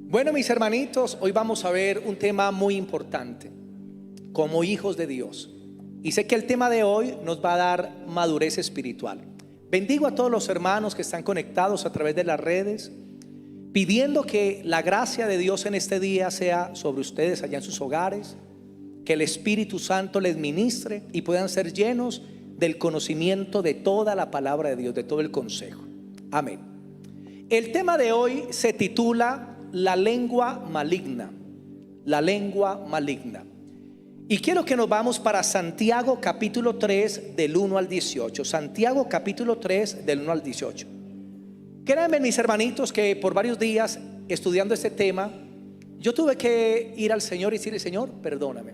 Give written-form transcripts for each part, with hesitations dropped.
Bueno, mis hermanitos, hoy vamos a ver un tema muy importante como hijos de Dios. Y sé que el tema de hoy nos va a dar madurez espiritual. Bendigo a todos los hermanos que están conectados a través de las redes, pidiendo que la gracia de Dios en este día sea sobre ustedes allá en sus hogares, que el Espíritu Santo les ministre y puedan ser llenos del conocimiento de toda la palabra de Dios, de todo el consejo. Amén. El tema de hoy se titula la lengua maligna. La lengua maligna. Y quiero que nos vamos para Santiago capítulo 3 del 1 al 18. Santiago capítulo 3 del 1 al 18. Créanme, mis hermanitos, que por varios días estudiando este tema, yo tuve que ir al Señor y decirle: Señor, perdóname.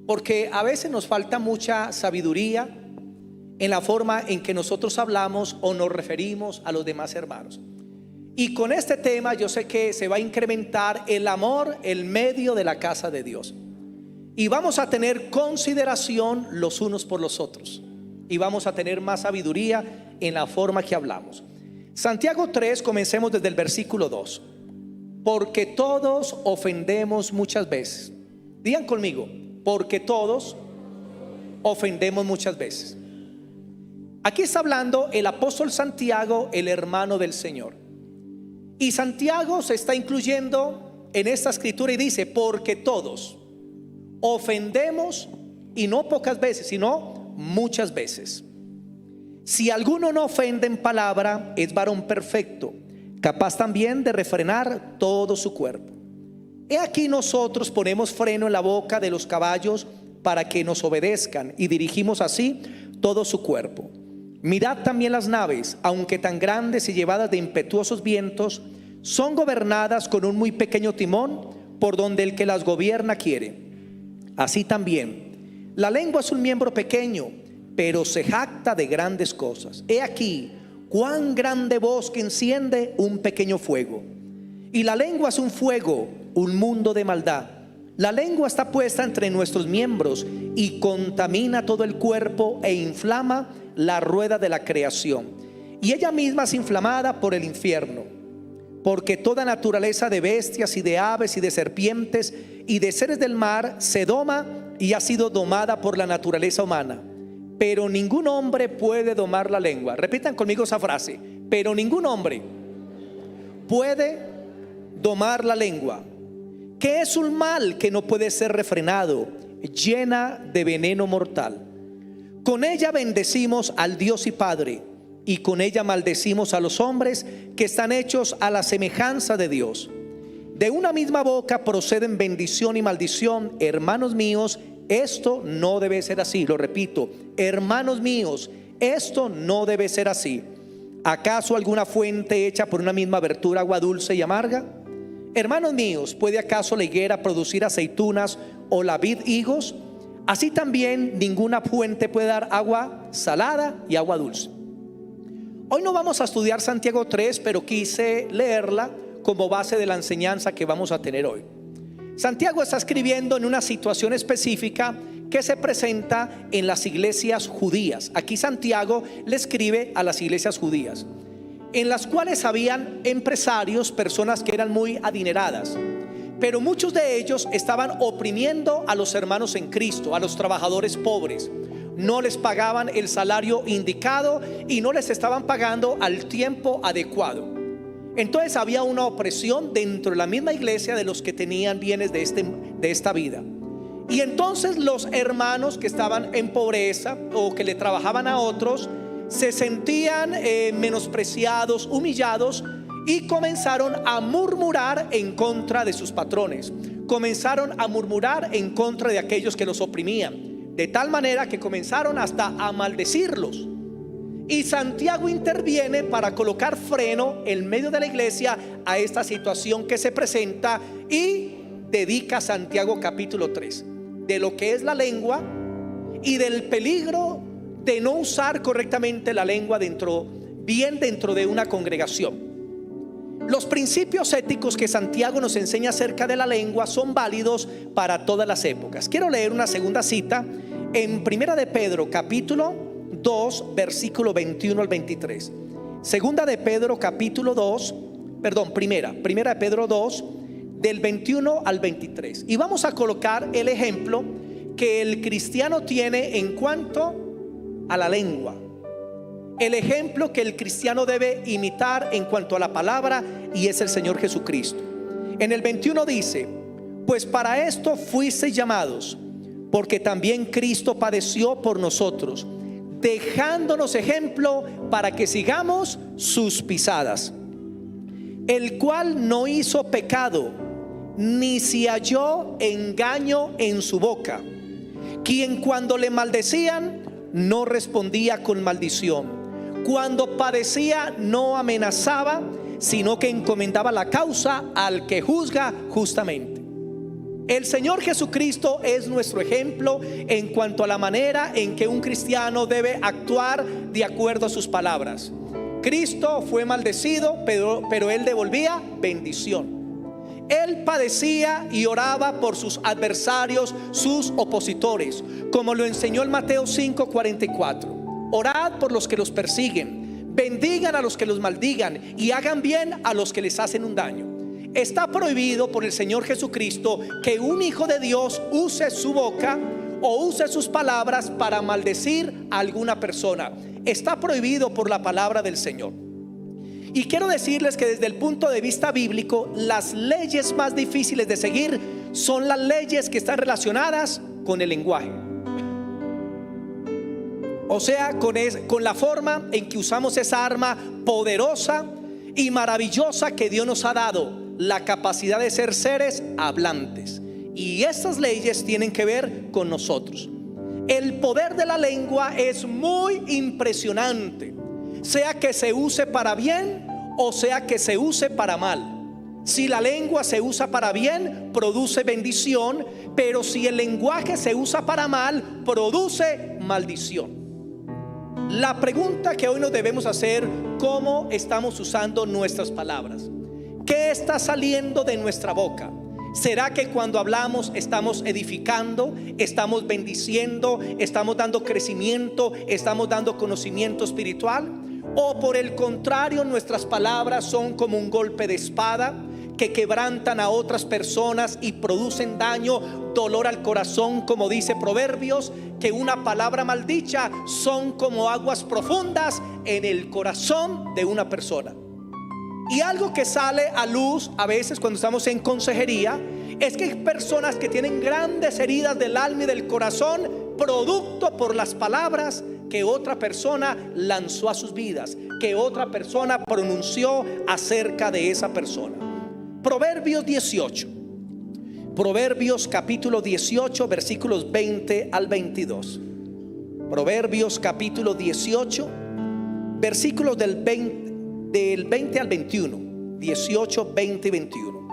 Porque a veces nos falta mucha sabiduría en la forma en que nosotros hablamos o nos referimos a los demás hermanos. Y con este tema yo sé que se va a incrementar el amor en medio de la casa de Dios. Y vamos a tener consideración los unos por los otros. Y vamos a tener más sabiduría en la forma que hablamos. Santiago 3, comencemos desde el versículo 2. Porque todos ofendemos muchas veces. Digan conmigo: porque todos ofendemos muchas veces. Aquí está hablando el apóstol Santiago, el hermano del Señor. Y Santiago se está incluyendo en esta escritura y dice: porque todos ofendemos, y no pocas veces, sino muchas veces. Si alguno no ofende en palabra, es varón perfecto, capaz también de refrenar todo su cuerpo. He aquí nosotros ponemos freno en la boca de los caballos para que nos obedezcan, y dirigimos así todo su cuerpo. Mirad también las naves, aunque tan grandes y llevadas de impetuosos vientos, son gobernadas con un muy pequeño timón, por donde el que las gobierna quiere. Así también, la lengua es un miembro pequeño, pero se jacta de grandes cosas. He aquí cuán grande bosque enciende un pequeño fuego. Y la lengua es un fuego, un mundo de maldad. La lengua está puesta entre nuestros miembros y contamina todo el cuerpo e inflama la rueda de la creación. Y ella misma es inflamada por el infierno. Porque toda naturaleza de bestias y de aves y de serpientes y de seres del mar se doma y ha sido domada por la naturaleza humana. Pero ningún hombre puede domar la lengua. Repitan conmigo esa frase: pero ningún hombre puede domar la lengua, que es un mal que no puede ser refrenado, llena de veneno mortal. Con ella bendecimos al Dios y Padre, y con ella maldecimos a los hombres que están hechos a la semejanza de Dios. De una misma boca proceden bendición y maldición. Hermanos míos, esto no debe ser así. Lo repito: hermanos míos, esto no debe ser así. ¿Acaso alguna fuente hecha por una misma abertura agua dulce y amarga? Hermanos míos, ¿puede acaso la higuera producir aceitunas o la vid higos? Así también ninguna fuente puede dar agua salada y agua dulce. Hoy no vamos a estudiar Santiago 3, pero quise leerla como base de la enseñanza que vamos a tener hoy. Santiago está escribiendo en una situación específica que se presenta en las iglesias judías. Aquí Santiago le escribe a las iglesias judías, en las cuales habían empresarios, personas que eran muy adineradas, pero muchos de ellos estaban oprimiendo a los hermanos en Cristo, a los trabajadores pobres. No les pagaban el salario indicado y no les estaban pagando al tiempo adecuado. Entonces había una opresión dentro de la misma iglesia de los que tenían bienes de esta vida. Y entonces los hermanos que estaban en pobreza o que le trabajaban a otros se sentían menospreciados, humillados, y comenzaron a murmurar en contra de sus patrones. Comenzaron a murmurar en contra de aquellos que los oprimían, de tal manera que comenzaron hasta a maldecirlos. Y Santiago interviene para colocar freno en medio de la iglesia a esta situación que se presenta, y dedica Santiago capítulo 3 de lo que es la lengua y del peligro de no usar correctamente la lengua dentro de una congregación. Los principios éticos que Santiago nos enseña acerca de la lengua son válidos para todas las épocas. Quiero leer una segunda cita en Primera de Pedro capítulo 2 versículo 21 al 23. Segunda de Pedro capítulo 2 primera de Pedro 2, del 21 al 23. Y vamos a colocar el ejemplo que el cristiano tiene en cuanto a la lengua. El ejemplo que el cristiano debe imitar en cuanto a la palabra, y es el Señor Jesucristo. En el 21 dice: pues para esto fuisteis llamados, porque también Cristo padeció por nosotros, dejándonos ejemplo para que sigamos sus pisadas, el cual no hizo pecado, ni se halló engaño en su boca, quien cuando le maldecían no respondía con maldición, cuando padecía no amenazaba, sino que encomendaba la causa al que juzga justamente. El Señor Jesucristo es nuestro ejemplo en cuanto a la manera en que un cristiano debe actuar de acuerdo a sus palabras. Cristo fue maldecido, pero Él devolvía bendición. Él padecía y oraba por sus adversarios, sus opositores, como lo enseñó en Mateo 5:44. Orad por los que los persiguen, bendigan a los que los maldigan y hagan bien a los que les hacen un daño. Está prohibido por el Señor Jesucristo que un hijo de Dios use su boca o use sus palabras para maldecir a alguna persona. Está prohibido por la palabra del Señor. Y quiero decirles que desde el punto de vista bíblico, las leyes más difíciles de seguir son las leyes que están relacionadas con el lenguaje. O sea, con la forma en que usamos esa arma poderosa y maravillosa que Dios nos ha dado, la capacidad de ser seres hablantes. Y estas leyes tienen que ver con nosotros. El poder de la lengua es muy impresionante, sea que se use para bien o sea que se use para mal. Si la lengua se usa para bien, produce bendición, pero si el lenguaje se usa para mal, produce maldición. La pregunta que hoy nos debemos hacer: ¿cómo estamos usando nuestras palabras? ¿Qué está saliendo de nuestra boca? ¿Será que cuando hablamos estamos edificando, estamos bendiciendo, estamos dando crecimiento, estamos dando conocimiento espiritual? ¿O por el contrario, nuestras palabras son como un golpe de espada que quebrantan a otras personas y producen daño, dolor al corazón? Como dice Proverbios, que una palabra maldicha son como aguas profundas en el corazón de una persona. Y algo que sale a luz a veces cuando estamos en consejería es que hay personas que tienen grandes heridas del alma y del corazón, producto por las palabras que otra persona lanzó a sus vidas, que otra persona pronunció acerca de esa persona. Proverbios 18, Proverbios capítulo 18, versículos 20 al 22. Proverbios capítulo 18, versículos del 20 al 21. 18, 20 y 21.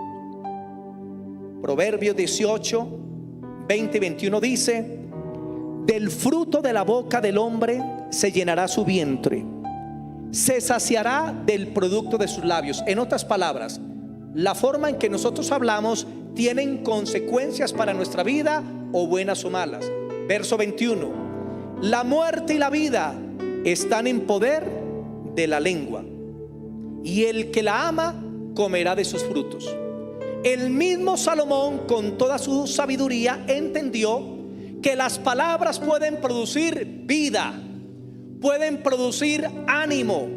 Proverbios 18, 20 y 21 dice: del fruto de la boca del hombre se llenará su vientre, se saciará del producto de sus labios. En otras palabras, la forma en que nosotros hablamos tienen consecuencias para nuestra vida, o buenas o malas. Verso 21: la muerte y la vida están en poder de la lengua, y el que la ama comerá de sus frutos. El mismo Salomón, con toda su sabiduría, entendió que las palabras pueden producir vida, pueden producir ánimo,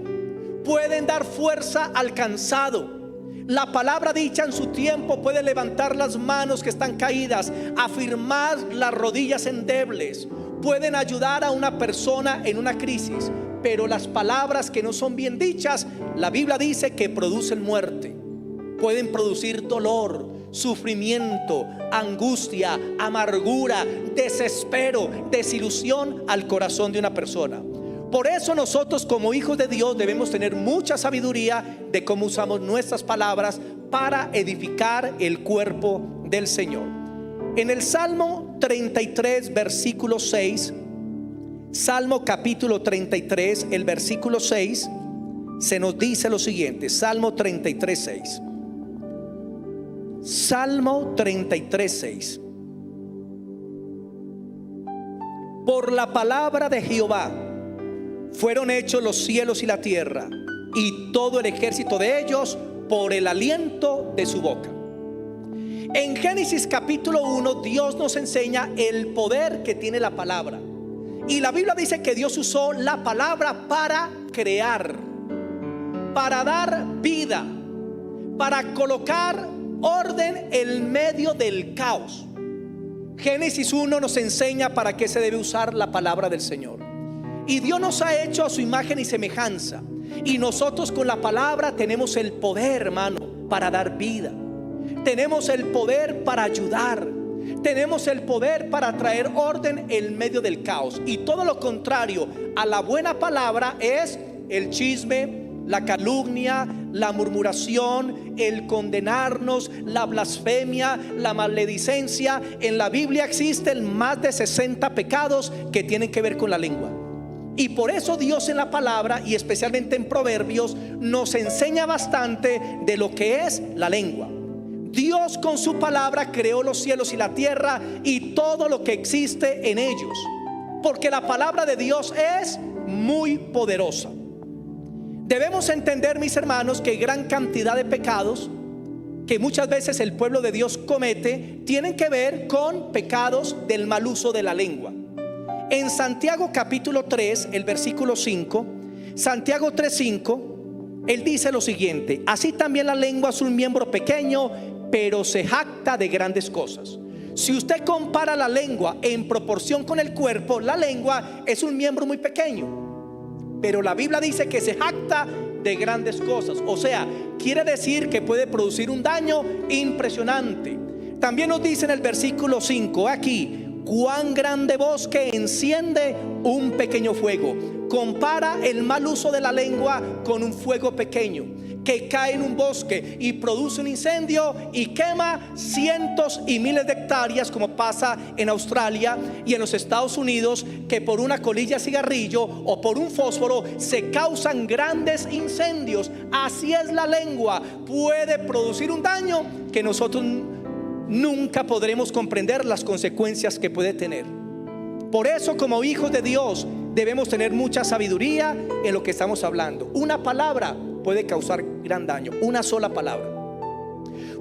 pueden dar fuerza al cansado. La palabra dicha en su tiempo puede levantar las manos que están caídas, afirmar las rodillas endebles, pueden ayudar a una persona en una crisis. Pero las palabras que no son bien dichas, la Biblia dice que producen muerte, pueden producir dolor, sufrimiento, angustia, amargura, desespero, desilusión al corazón de una persona. Por eso nosotros, como hijos de Dios, debemos tener mucha sabiduría de cómo usamos nuestras palabras para edificar el cuerpo del Señor. En el Salmo 33, versículo 6, Salmo capítulo 33, el versículo 6, se nos dice lo siguiente. Salmo 33, 6. Salmo 33, 6. Por la palabra de Jehová fueron hechos los cielos y la tierra, y todo el ejército de ellos por el aliento de su boca. En Génesis capítulo 1, Dios nos enseña el poder que tiene la palabra. Y la Biblia dice que Dios usó la palabra para crear, para dar vida, para colocar orden en medio del caos. Génesis 1 nos enseña para qué se debe usar la palabra del Señor. Y Dios nos ha hecho a su imagen y semejanza. Y nosotros con la palabra tenemos el poder, hermano, para dar vida. Tenemos el poder para ayudar. Tenemos el poder para traer orden en medio del caos. Y todo lo contrario a la buena palabra es el chisme, la calumnia, la murmuración, el condenarnos, la blasfemia, la maledicencia. En la Biblia existen más de 60 pecados que tienen que ver con la lengua. Y por eso Dios en la palabra, y especialmente en Proverbios, nos enseña bastante de lo que es la lengua. Dios con su palabra creó los cielos y la tierra y todo lo que existe en ellos, porque la palabra de Dios es muy poderosa. Debemos entender, mis hermanos, que gran cantidad de pecados que muchas veces el pueblo de Dios comete tienen que ver con pecados del mal uso de la lengua. En Santiago capítulo 3, el versículo 5, Santiago 3:5, él dice lo siguiente: así también la lengua es un miembro pequeño, pero se jacta de grandes cosas. Si usted compara la lengua en proporción con el cuerpo, la lengua es un miembro muy pequeño, pero la Biblia dice que se jacta de grandes cosas. O sea, quiere decir que puede producir un daño impresionante. También nos dice en el versículo 5 aquí: cuán grande bosque enciende un pequeño fuego. Compara el mal uso de la lengua con un fuego pequeño que cae en un bosque y produce un incendio y quema cientos y miles de hectáreas, como pasa en Australia y en los Estados Unidos, que por una colilla de cigarrillo o por un fósforo se causan grandes incendios. Así es la lengua, puede producir un daño que nosotros nunca podremos comprender las consecuencias que puede tener. Por eso, como hijos de Dios, debemos tener mucha sabiduría en lo que estamos hablando. Una palabra puede causar gran daño, una sola palabra.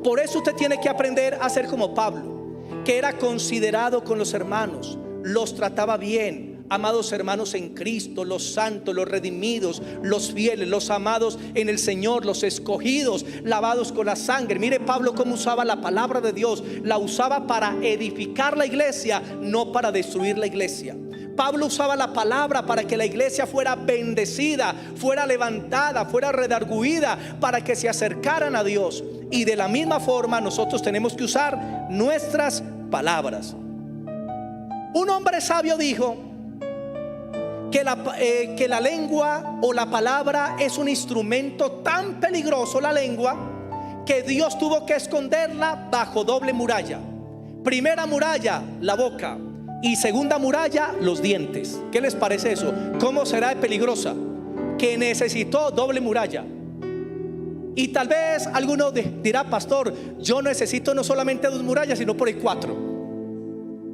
Por eso usted tiene que aprender a ser como Pablo, que era considerado con los hermanos, los trataba bien. Amados hermanos en Cristo, los santos, los redimidos, los fieles, los amados en el Señor, los escogidos, lavados con la sangre. Mire Pablo cómo usaba la palabra de Dios. La usaba para edificar la iglesia, no para destruir la iglesia. Pablo usaba la palabra para que la iglesia fuera bendecida, fuera levantada, fuera redarguida, para que se acercaran a Dios. Y de la misma forma nosotros tenemos que usar nuestras palabras. Un hombre sabio dijo que la lengua o la palabra es un instrumento tan peligroso, la lengua, que Dios tuvo que esconderla bajo doble muralla. Primera muralla, la boca, y segunda muralla, los dientes. ¿Qué les parece eso? ¿Cómo será de peligrosa? Que necesitó doble muralla. Y tal vez alguno dirá: pastor, yo necesito no solamente 2 murallas, sino por ahí 4.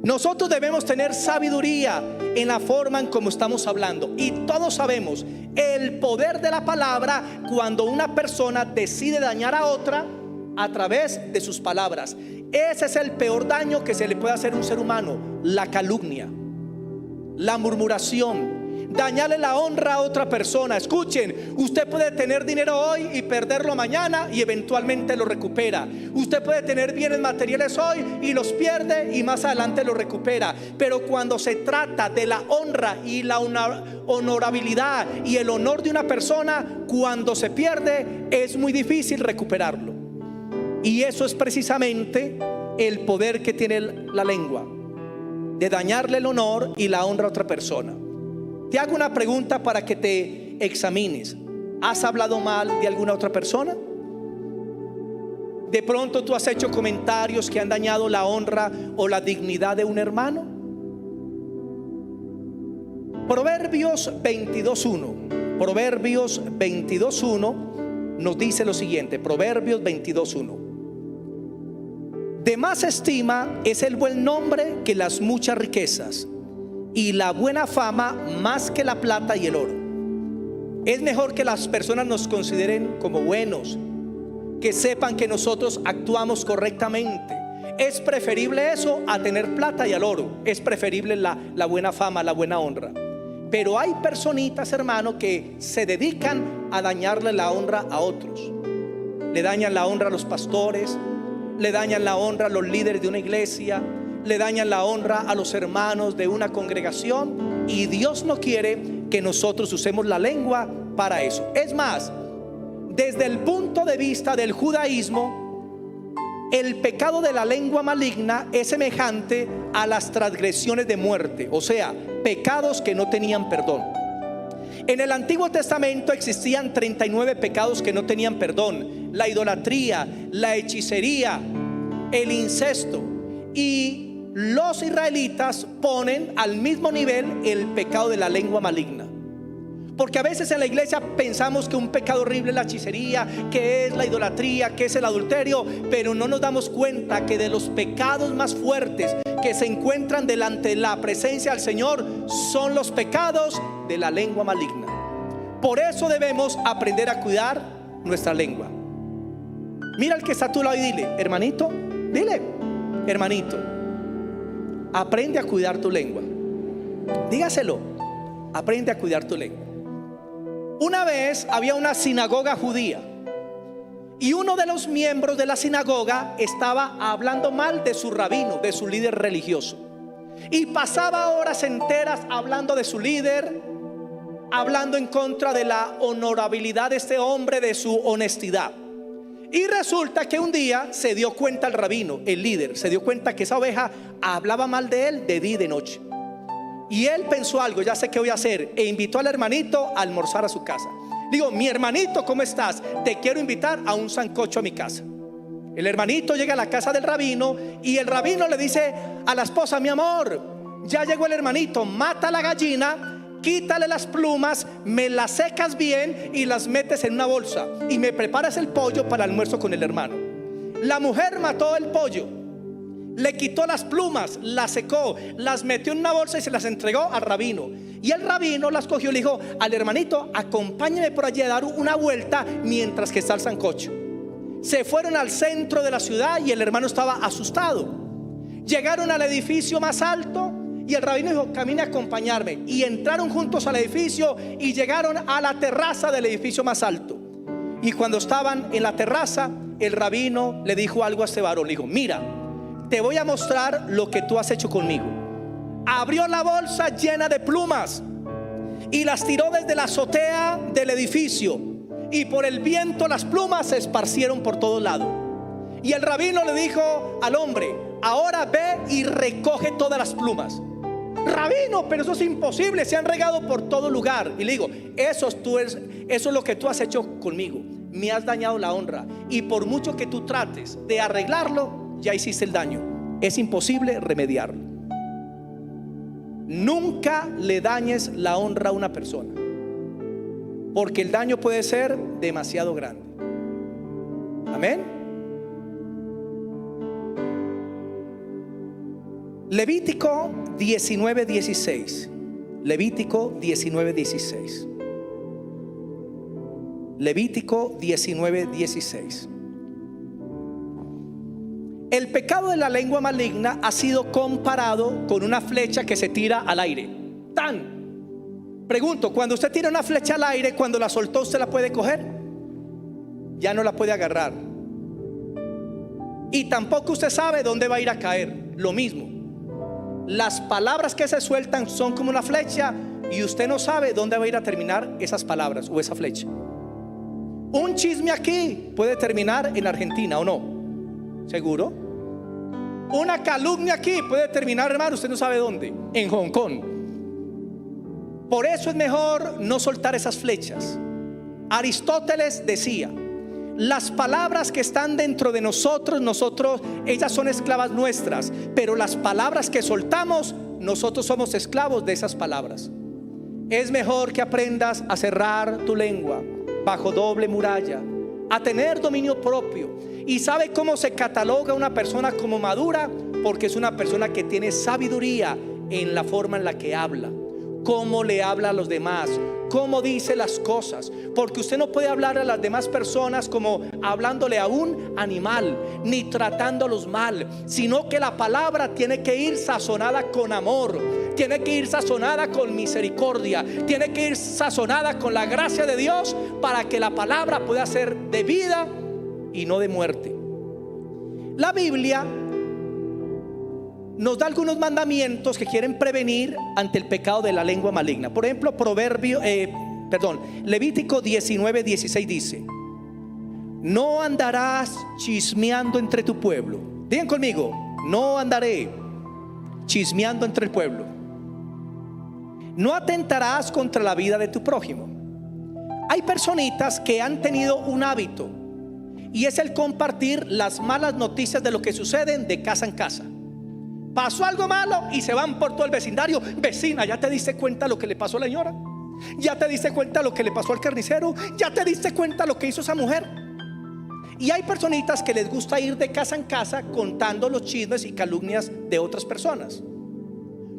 Nosotros debemos tener sabiduría en la forma en cómo estamos hablando. Y todos sabemos el poder de la palabra cuando una persona decide dañar a otra a través de sus palabras. Ese es el peor daño que se le puede hacer a un ser humano: la calumnia, la murmuración, dañarle la honra a otra persona. Escuchen, usted puede tener dinero hoy y perderlo mañana y eventualmente lo recupera. Usted puede tener bienes materiales hoy y los pierde y más adelante lo recupera. Pero cuando se trata de la honra y la honorabilidad y el honor de una persona, cuando se pierde es muy difícil recuperarlo. Y eso es precisamente el poder que tiene la lengua, de dañarle el honor y la honra a otra persona. Te hago una pregunta para que te examines. ¿Has hablado mal de alguna otra persona? ¿De pronto tú has hecho comentarios que han dañado la honra o la dignidad de un hermano? Proverbios 22:1. Proverbios 22:1 nos dice lo siguiente. Proverbios 22:1. De más estima es el buen nombre que las muchas riquezas, y la buena fama más que la plata y el oro. Es mejor que las personas nos consideren como buenos, que sepan que nosotros actuamos correctamente. Es preferible eso a tener plata y al oro. Es preferible la buena fama, la buena honra. Pero hay personitas, hermano, que se dedican a dañarle la honra a otros. Le dañan la honra a los pastores, le dañan la honra a los líderes de una iglesia, le dañan la honra a los hermanos de una congregación. Y Dios no quiere que nosotros usemos la lengua para eso. Es más, desde el punto de vista del judaísmo, el pecado de la lengua maligna es semejante a las transgresiones de muerte, o sea, pecados que no tenían perdón. En el Antiguo Testamento existían 39 pecados que no tenían perdón: la idolatría, la hechicería, el incesto. Y los israelitas ponen al mismo nivel el pecado de la lengua maligna. Porque a veces en la iglesia pensamos que un pecado horrible es la hechicería, que es la idolatría, que es el adulterio, pero no nos damos cuenta que de los pecados más fuertes que se encuentran delante de la presencia del Señor son los pecados de la lengua maligna. Por eso debemos aprender a cuidar nuestra lengua. Mira al que está a tu lado y dile: hermanito, dile, hermanito, aprende a cuidar tu lengua. Dígaselo: aprende a cuidar tu lengua. Una vez había una sinagoga judía y uno de los miembros de la sinagoga estaba hablando mal de su rabino, de su líder religioso, y pasaba horas enteras hablando de su líder, hablando en contra de la honorabilidad de este hombre, de su honestidad. Y resulta que un día se dio cuenta el rabino, el líder, se dio cuenta que esa oveja hablaba mal de él de día y de noche. Y él pensó algo: ya sé qué voy a hacer, e invitó al hermanito a almorzar a su casa. Digo: mi hermanito, ¿cómo estás? Te quiero invitar a un sancocho a mi casa. El hermanito llega a la casa del rabino y el rabino le dice a la esposa: mi amor, ya llegó el hermanito, mata la gallina, quítale las plumas, me las secas bien y las metes en una bolsa y me preparas el pollo para el almuerzo con el hermano. La mujer mató el pollo, le quitó las plumas, las secó, las metió en una bolsa y se las entregó al rabino. Y el rabino las cogió y le dijo al hermanito: acompáñame por allí a dar una vuelta mientras que está el sancocho. Se fueron al centro de la ciudad y el hermano estaba asustado. Llegaron al edificio más alto y el rabino dijo: camine a acompañarme. Y entraron juntos al edificio y llegaron a la terraza del edificio más alto. Y cuando estaban en la terraza, el rabino le dijo algo a este varón. Le dijo: mira, te voy a mostrar lo que tú has hecho conmigo. Abrió la bolsa llena de plumas y las tiró desde la azotea del edificio, y por el viento las plumas se esparcieron por todos lados. Y el rabino le dijo al hombre: ahora ve y recoge todas las plumas. Rabino, pero eso es imposible, se han regado por todo lugar. Y le digo: eso es lo que tú has hecho conmigo. Me has dañado la honra, y por mucho que tú trates de arreglarlo, ya hiciste el daño. Es imposible remediarlo. Nunca le dañes la honra a una persona, porque el daño puede ser demasiado grande. Amén. Levítico 19:16. Levítico 19:16. Levítico 19:16. El pecado de la lengua maligna ha sido comparado con una flecha que se tira al aire. Pregunto: cuando usted tira una flecha al aire, cuando la soltó, ¿usted la puede coger? Ya no la puede agarrar. Y tampoco usted sabe dónde va a ir a caer. Lo mismo, las palabras que se sueltan son como una flecha y usted no sabe dónde va a ir a terminar esas palabras o esa flecha. Un chisme aquí puede terminar en Argentina, ¿o no? ¿Seguro? Una calumnia aquí puede terminar, hermano, usted no sabe dónde, en Hong Kong. Por eso es mejor no soltar esas flechas. Aristóteles decía: las palabras que están dentro de nosotros, ellas son esclavas nuestras, pero las palabras que soltamos, nosotros somos esclavos de esas palabras. Es mejor que aprendas a cerrar tu lengua bajo doble muralla, a tener dominio propio. ¿Y sabe cómo se cataloga una persona como madura? Porque es una persona que tiene sabiduría en la forma en la que habla, cómo le habla a los demás, cómo dice las cosas, porque usted no puede hablar a las demás personas como hablándole a un animal, ni tratándolos mal, sino que la palabra tiene que ir sazonada con amor, tiene que ir sazonada con misericordia, tiene que ir sazonada con la gracia de Dios, para que la palabra pueda ser de vida y no de muerte. La Biblia nos da algunos mandamientos que quieren prevenir ante el pecado de la lengua maligna. Por ejemplo, Levítico 19:16 dice: no andarás chismeando entre tu pueblo. Digan conmigo: no andaré chismeando entre el pueblo. No atentarás contra la vida de tu prójimo. Hay personitas que han tenido un hábito, y es el compartir las malas noticias de lo que suceden de casa en casa. Pasó algo malo y se van por todo el vecindario. Vecina, ¿ya te diste cuenta lo que le pasó a la señora? ¿Ya te diste cuenta lo que le pasó al carnicero? ¿Ya te diste cuenta lo que hizo esa mujer? Y hay personitas que les gusta ir de casa en casa contando los chismes y calumnias de otras personas.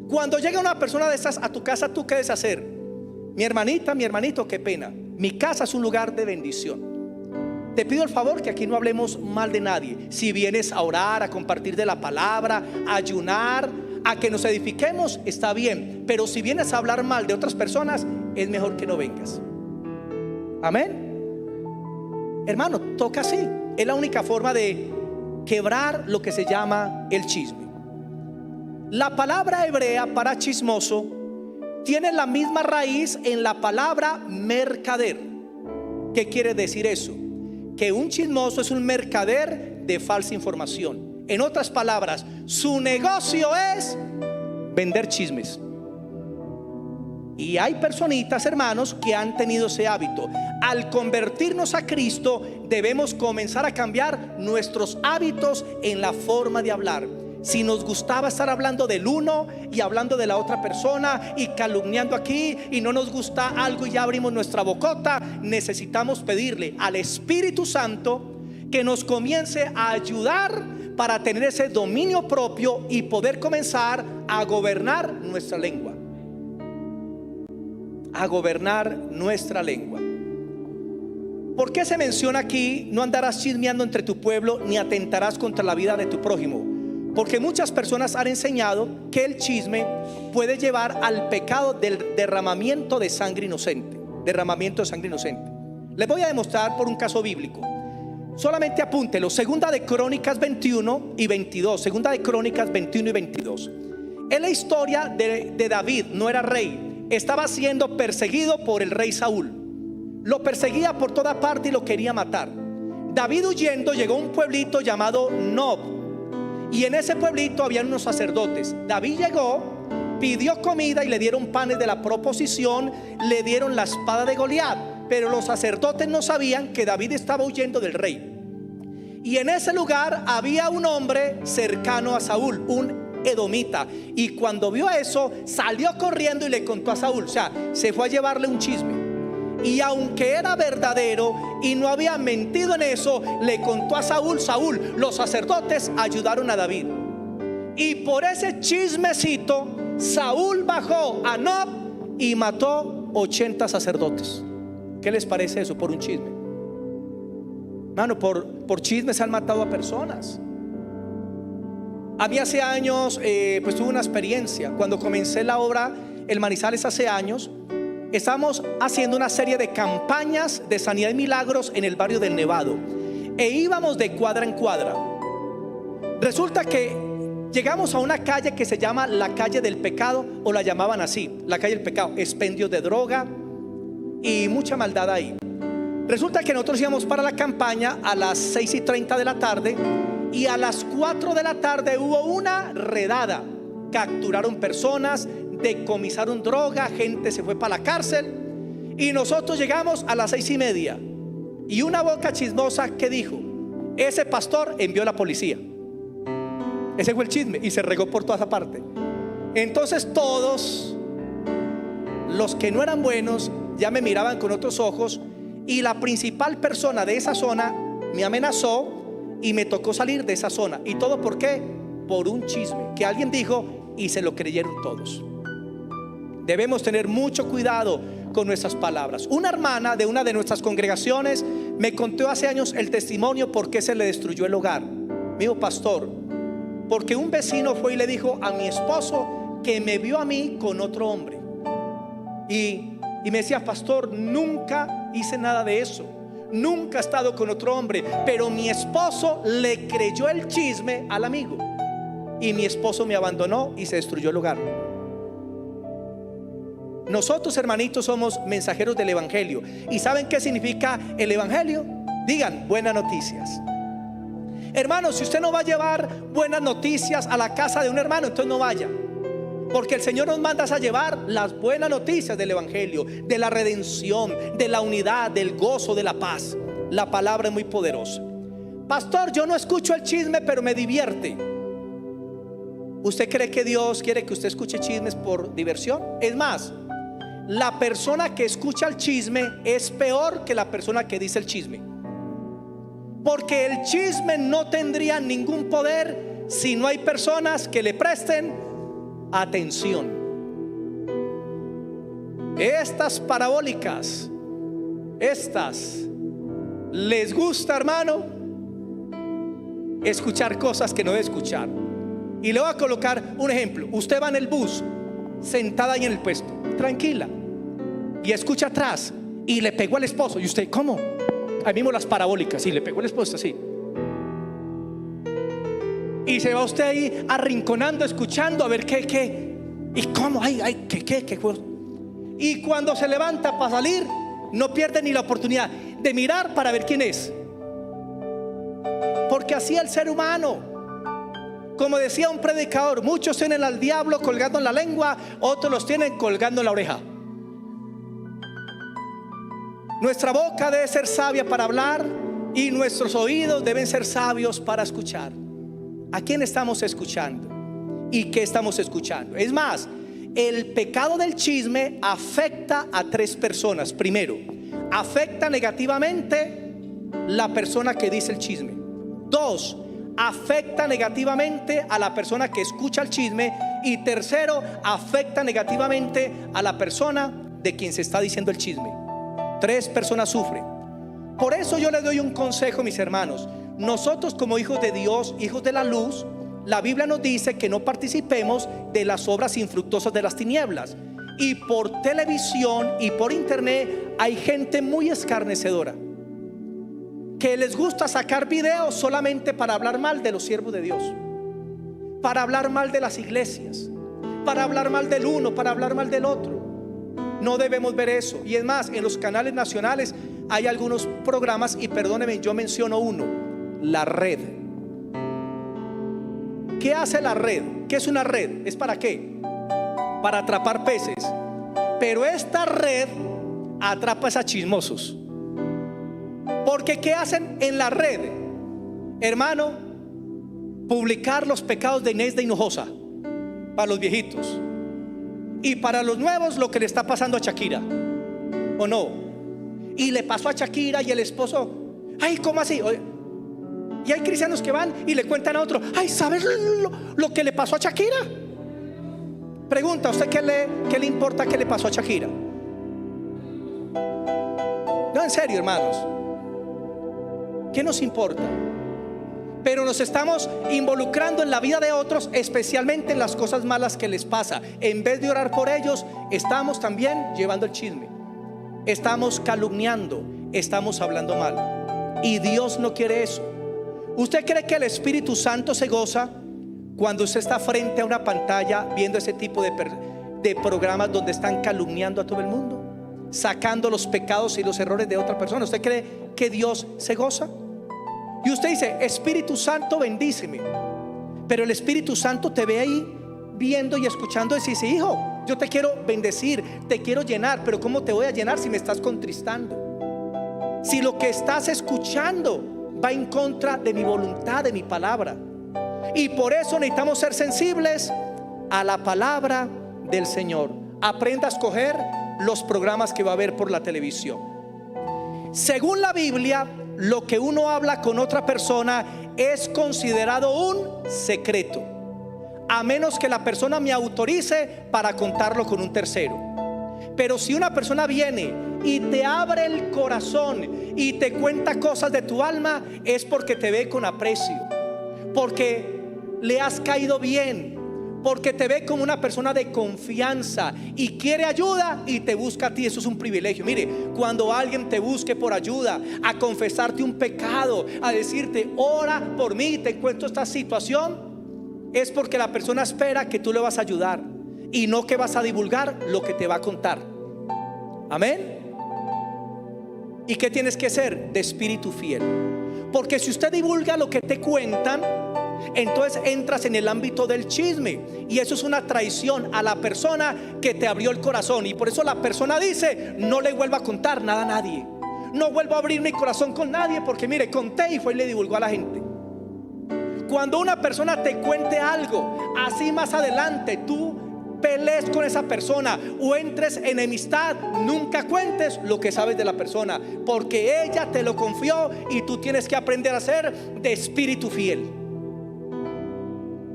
Cuando llega una persona de esas a tu casa, ¿tú qué debes hacer? Mi hermanita, mi hermanito, qué pena, mi casa es un lugar de bendición. Te pido el favor que aquí no hablemos mal de nadie. Si vienes a orar, a compartir de la palabra, a ayunar, a que nos edifiquemos, está bien. Pero si vienes a hablar mal de otras personas, es mejor que no vengas. Amén. Hermano, toca así. Es la única forma de quebrar lo que se llama el chisme. La palabra hebrea para chismoso tiene la misma raíz en la palabra mercader. ¿Qué quiere decir eso? Que un chismoso es un mercader de falsa información. En otras palabras, su negocio es vender chismes. Y hay personitas, hermanos, que han tenido ese hábito. Al convertirnos a Cristo, debemos comenzar a cambiar nuestros hábitos en la forma de hablar. Si nos gustaba estar hablando del uno y hablando de la otra persona y calumniando aquí, y no nos gusta algo y ya abrimos nuestra bocota, necesitamos pedirle al Espíritu Santo que nos comience a ayudar para tener ese dominio propio y poder comenzar a gobernar nuestra lengua. A gobernar nuestra lengua. ¿Por qué se menciona aquí: no andarás chismeando entre tu pueblo, ni atentarás contra la vida de tu prójimo? Porque muchas personas han enseñado que el chisme puede llevar al pecado del derramamiento de sangre inocente. Derramamiento de sangre inocente. Les voy a demostrar por un caso bíblico. Solamente apúntelo. Segunda de Crónicas 21 y 22. Segunda de Crónicas 21 y 22. Es la historia de David. No era rey. Estaba siendo perseguido por el rey Saúl. Lo perseguía por toda parte y lo quería matar. David, huyendo, llegó a un pueblito llamado Nob. Y en ese pueblito habían unos sacerdotes. David llegó, pidió comida y le dieron panes de la proposición, le dieron la espada de Goliat. Pero los sacerdotes no sabían que David estaba huyendo del rey. Y en ese lugar había un hombre cercano a Saúl, un edomita. Y cuando vio eso, salió corriendo y le contó a Saúl. O sea, se fue a llevarle un chisme. Y aunque era verdadero y no había mentido en eso, le contó a Saúl. Saúl, los sacerdotes ayudaron a David. Y por ese chismecito, Saúl bajó a Nob y mató 80 sacerdotes. ¿Qué les parece eso? Por un chisme. Mano, por chisme se han matado a personas. A mí hace años, pues tuve una experiencia. Cuando comencé la obra El Manizales hace años, estamos haciendo una serie de campañas de sanidad y milagros en el barrio del Nevado, e íbamos de cuadra en cuadra. Resulta que llegamos a una calle que se llama la calle del pecado, o la llamaban así, la calle del pecado. Expendios de droga y mucha maldad ahí. Resulta que nosotros íbamos para la campaña a las 6:30 de la tarde, y a las 4 de la tarde hubo una redada. Capturaron personas, decomisaron droga, gente se fue para la cárcel. Y nosotros llegamos a las 6:30, y una boca chismosa que dijo: ese pastor envió a la policía. Ese fue el chisme, y se regó por toda esa parte. Entonces todos los que no eran buenos ya me miraban con otros ojos, y la principal persona de esa zona me amenazó y me tocó salir de esa zona. ¿Y todo por qué? Por un chisme que alguien dijo y se lo creyeron todos. Debemos tener mucho cuidado con nuestras palabras. Una hermana de una de nuestras congregaciones me contó hace años el testimonio por qué se le destruyó el hogar. Me dijo: pastor, porque un vecino fue y le dijo a mi esposo que me vio a mí con otro hombre. Y me decía: pastor, nunca hice nada de eso, nunca he estado con otro hombre, pero mi esposo le creyó el chisme al amigo y mi esposo me abandonó y se destruyó el hogar. Nosotros, hermanitos, somos mensajeros del evangelio. ¿Y saben qué significa el evangelio? Digan: buenas noticias. Hermanos, si usted no va a llevar buenas noticias a la casa de un hermano, entonces no vaya, porque el Señor nos manda a llevar las buenas noticias del evangelio, de la redención, de la unidad, del gozo, de la paz. La palabra es muy poderosa. Pastor, yo no escucho el chisme, pero me divierte. ¿Usted cree que Dios quiere que usted escuche chismes por diversión? Es más, la persona que escucha el chisme es peor que la persona que dice el chisme, porque el chisme no tendría ningún poder si no hay personas que le presten atención. Estas parabólicas, estas les gusta, hermano, escuchar cosas que no debe escuchar. Y le voy a colocar un ejemplo. Usted va en el bus, sentada ahí en el puesto, tranquila, y escucha atrás y le pegó al esposo. Y usted: ¿cómo? Ahí mismo las parabólicas, y le pegó al esposo así. Y se va usted ahí arrinconando, escuchando a ver qué y cómo, qué. Y cuando se levanta para salir, no pierde ni la oportunidad de mirar para ver quién es, porque así es el ser humano. Como decía un predicador: muchos tienen al diablo colgando en la lengua, otros los tienen colgando en la oreja. Nuestra boca debe ser sabia para hablar y nuestros oídos deben ser sabios para escuchar. ¿A quién estamos escuchando? ¿Y qué estamos escuchando? Es más, el pecado del chisme afecta a tres personas. Primero, afecta negativamente la persona que dice el chisme. Dos, afecta negativamente a la persona que escucha el chisme. Y tercero, afecta negativamente a la persona de quien se está diciendo el chisme. Tres personas sufren. Por eso yo les doy un consejo, mis hermanos. Nosotros, como hijos de Dios, hijos de la luz, la Biblia nos dice que no participemos de las obras infructuosas de las tinieblas. Y por televisión y por internet hay gente muy escarnecedora que les gusta sacar videos solamente para hablar mal de los siervos de Dios, para hablar mal de las iglesias, para hablar mal del uno, para hablar mal del otro. No debemos ver eso. Y es más, en los canales nacionales hay algunos programas, y perdónenme, yo menciono uno: La Red. ¿Qué hace la red? ¿Qué es una red? ¿Es para qué? Para atrapar peces. Pero esta red atrapa a chismosos. Porque ¿qué hacen en la red, hermano? Publicar los pecados de Inés de Hinojosa para los viejitos, y para los nuevos lo que le está pasando a Shakira, ¿o no? Y le pasó a Shakira, y el esposo: ay, ¿cómo así? Y hay cristianos que van y le cuentan a otro: ay, ¿sabes lo que le pasó a Shakira? Pregunta: ¿a usted qué le importa qué le pasó a Shakira? No, en serio, hermanos, ¿qué nos importa? Pero nos estamos involucrando en la vida de otros, especialmente en las cosas malas que les pasa. En vez de orar por ellos, estamos también llevando el chisme, estamos calumniando, estamos hablando mal. Y Dios no quiere eso. ¿Usted cree que el Espíritu Santo se goza cuando usted está frente a una pantalla viendo ese tipo de programas donde están calumniando a todo el mundo, sacando los pecados y los errores de otra persona? ¿Usted cree que Dios se goza? Y usted dice: Espíritu Santo, bendíceme. Pero el Espíritu Santo te ve ahí viendo y escuchando y dice: hijo, yo te quiero bendecir, te quiero llenar. Pero ¿cómo te voy a llenar si me estás contristando? Si lo que estás escuchando va en contra de mi voluntad, de mi palabra. Y por eso necesitamos ser sensibles a la palabra del Señor. Aprenda a escoger los programas que va a ver por la televisión. Según la Biblia, lo que uno habla con otra persona es considerado un secreto, a menos que la persona me autorice para contarlo con un tercero. Pero si una persona viene y te abre el corazón y te cuenta cosas de tu alma, es porque te ve con aprecio, porque le has caído bien, porque te ve como una persona de confianza y quiere ayuda y te busca a ti. Eso es un privilegio. Mire, cuando alguien te busque por ayuda, a confesarte un pecado, a decirte ora por mí, te encuentro esta situación, es porque la persona espera que tú le vas a ayudar y no que vas a divulgar lo que te va a contar. Amén. ¿Y qué tienes que ser? De espíritu fiel. Porque si usted divulga lo que te cuentan, entonces entras en el ámbito del chisme, y eso es una traición a la persona que te abrió el corazón. Y por eso la persona dice: no le vuelvo a contar nada a nadie, no vuelvo a abrir mi corazón con nadie, porque mire, conté y fue y le divulgó a la gente. Cuando una persona te cuente algo, así más adelante tú pelees con esa persona o entres en enemistad, nunca cuentes lo que sabes de la persona, porque ella te lo confió y tú tienes que aprender a ser de espíritu fiel.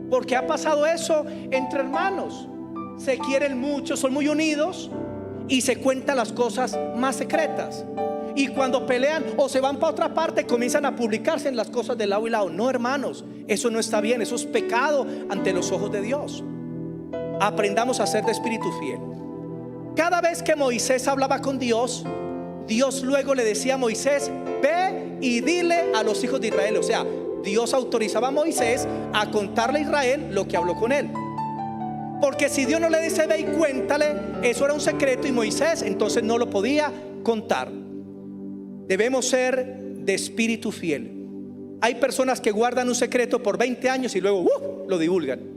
Porque ha pasado eso entre hermanos, se quieren mucho, son muy unidos y se cuentan las cosas más secretas, y cuando pelean o se van para otra parte, comienzan a publicarse en las cosas de lado y lado. No, hermanos, eso no está bien, eso es pecado ante los ojos de Dios. Aprendamos a ser de espíritu fiel. Cada vez que Moisés hablaba con Dios, Dios luego le decía a Moisés: ve y dile a los hijos de Israel. O sea, Dios autorizaba a Moisés a contarle a Israel lo que habló con él. Porque si Dios no le dice ve y cuéntale, eso era un secreto y Moisés entonces no lo podía contar. Debemos ser de espíritu fiel. Hay personas que guardan un secreto por 20 años y luego lo divulgan.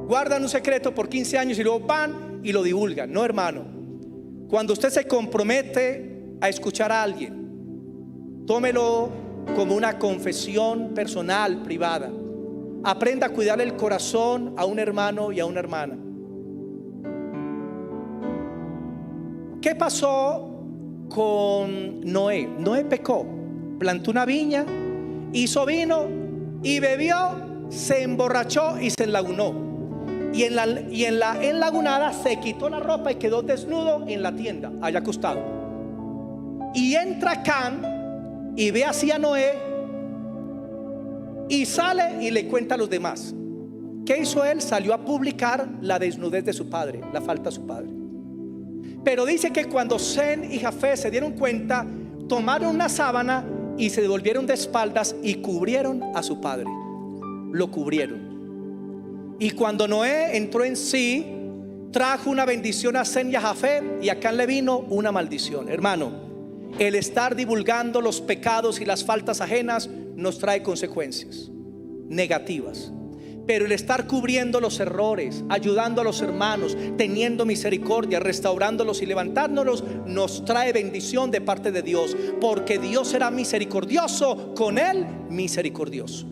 Guardan un secreto por 15 años y luego van y lo divulgan. No, hermano, cuando usted se compromete a escuchar a alguien, tómelo como una confesión personal, privada. Aprenda a cuidar el corazón a un hermano y a una hermana. ¿Qué pasó con Noé? Noé pecó, plantó una viña, hizo vino y bebió, se emborrachó y se enlagunó. Y en la enlagunada se quitó la ropa y quedó desnudo en la tienda, allá acostado. Y entra Cam y ve así a Noé y sale y le cuenta a los demás. ¿Qué hizo él? Salió a publicar la desnudez de su padre, la falta de su padre. Pero dice que cuando Sem y Jafet se dieron cuenta, tomaron una sábana y se devolvieron de espaldas y cubrieron a su padre. Lo cubrieron. Y cuando Noé entró en sí, trajo una bendición a Sem y a Jafet, y a Cam le vino una maldición. Hermano, el estar divulgando los pecados y las faltas ajenas nos trae consecuencias negativas. Pero el estar cubriendo los errores, ayudando a los hermanos, teniendo misericordia, restaurándolos y levantándolos, nos trae bendición de parte de Dios. Porque Dios será misericordioso con él, misericordioso.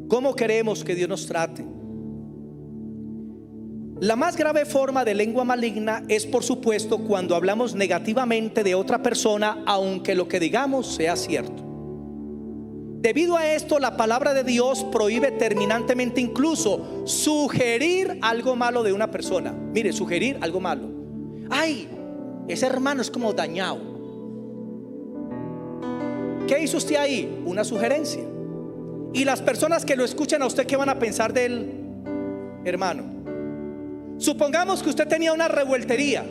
¿Cómo queremos que Dios nos trate? La más grave forma de lengua maligna es, por supuesto, cuando hablamos negativamente de otra persona, aunque lo que digamos sea cierto. Debido a esto, la palabra de Dios prohíbe terminantemente incluso sugerir algo malo de una persona. Mire, sugerir algo malo. Ay, ese hermano es como dañado. ¿Qué hizo usted ahí? Una sugerencia. Y las personas que lo escuchan a usted, ¿qué van a pensar del hermano? Supongamos que usted tenía una revueltería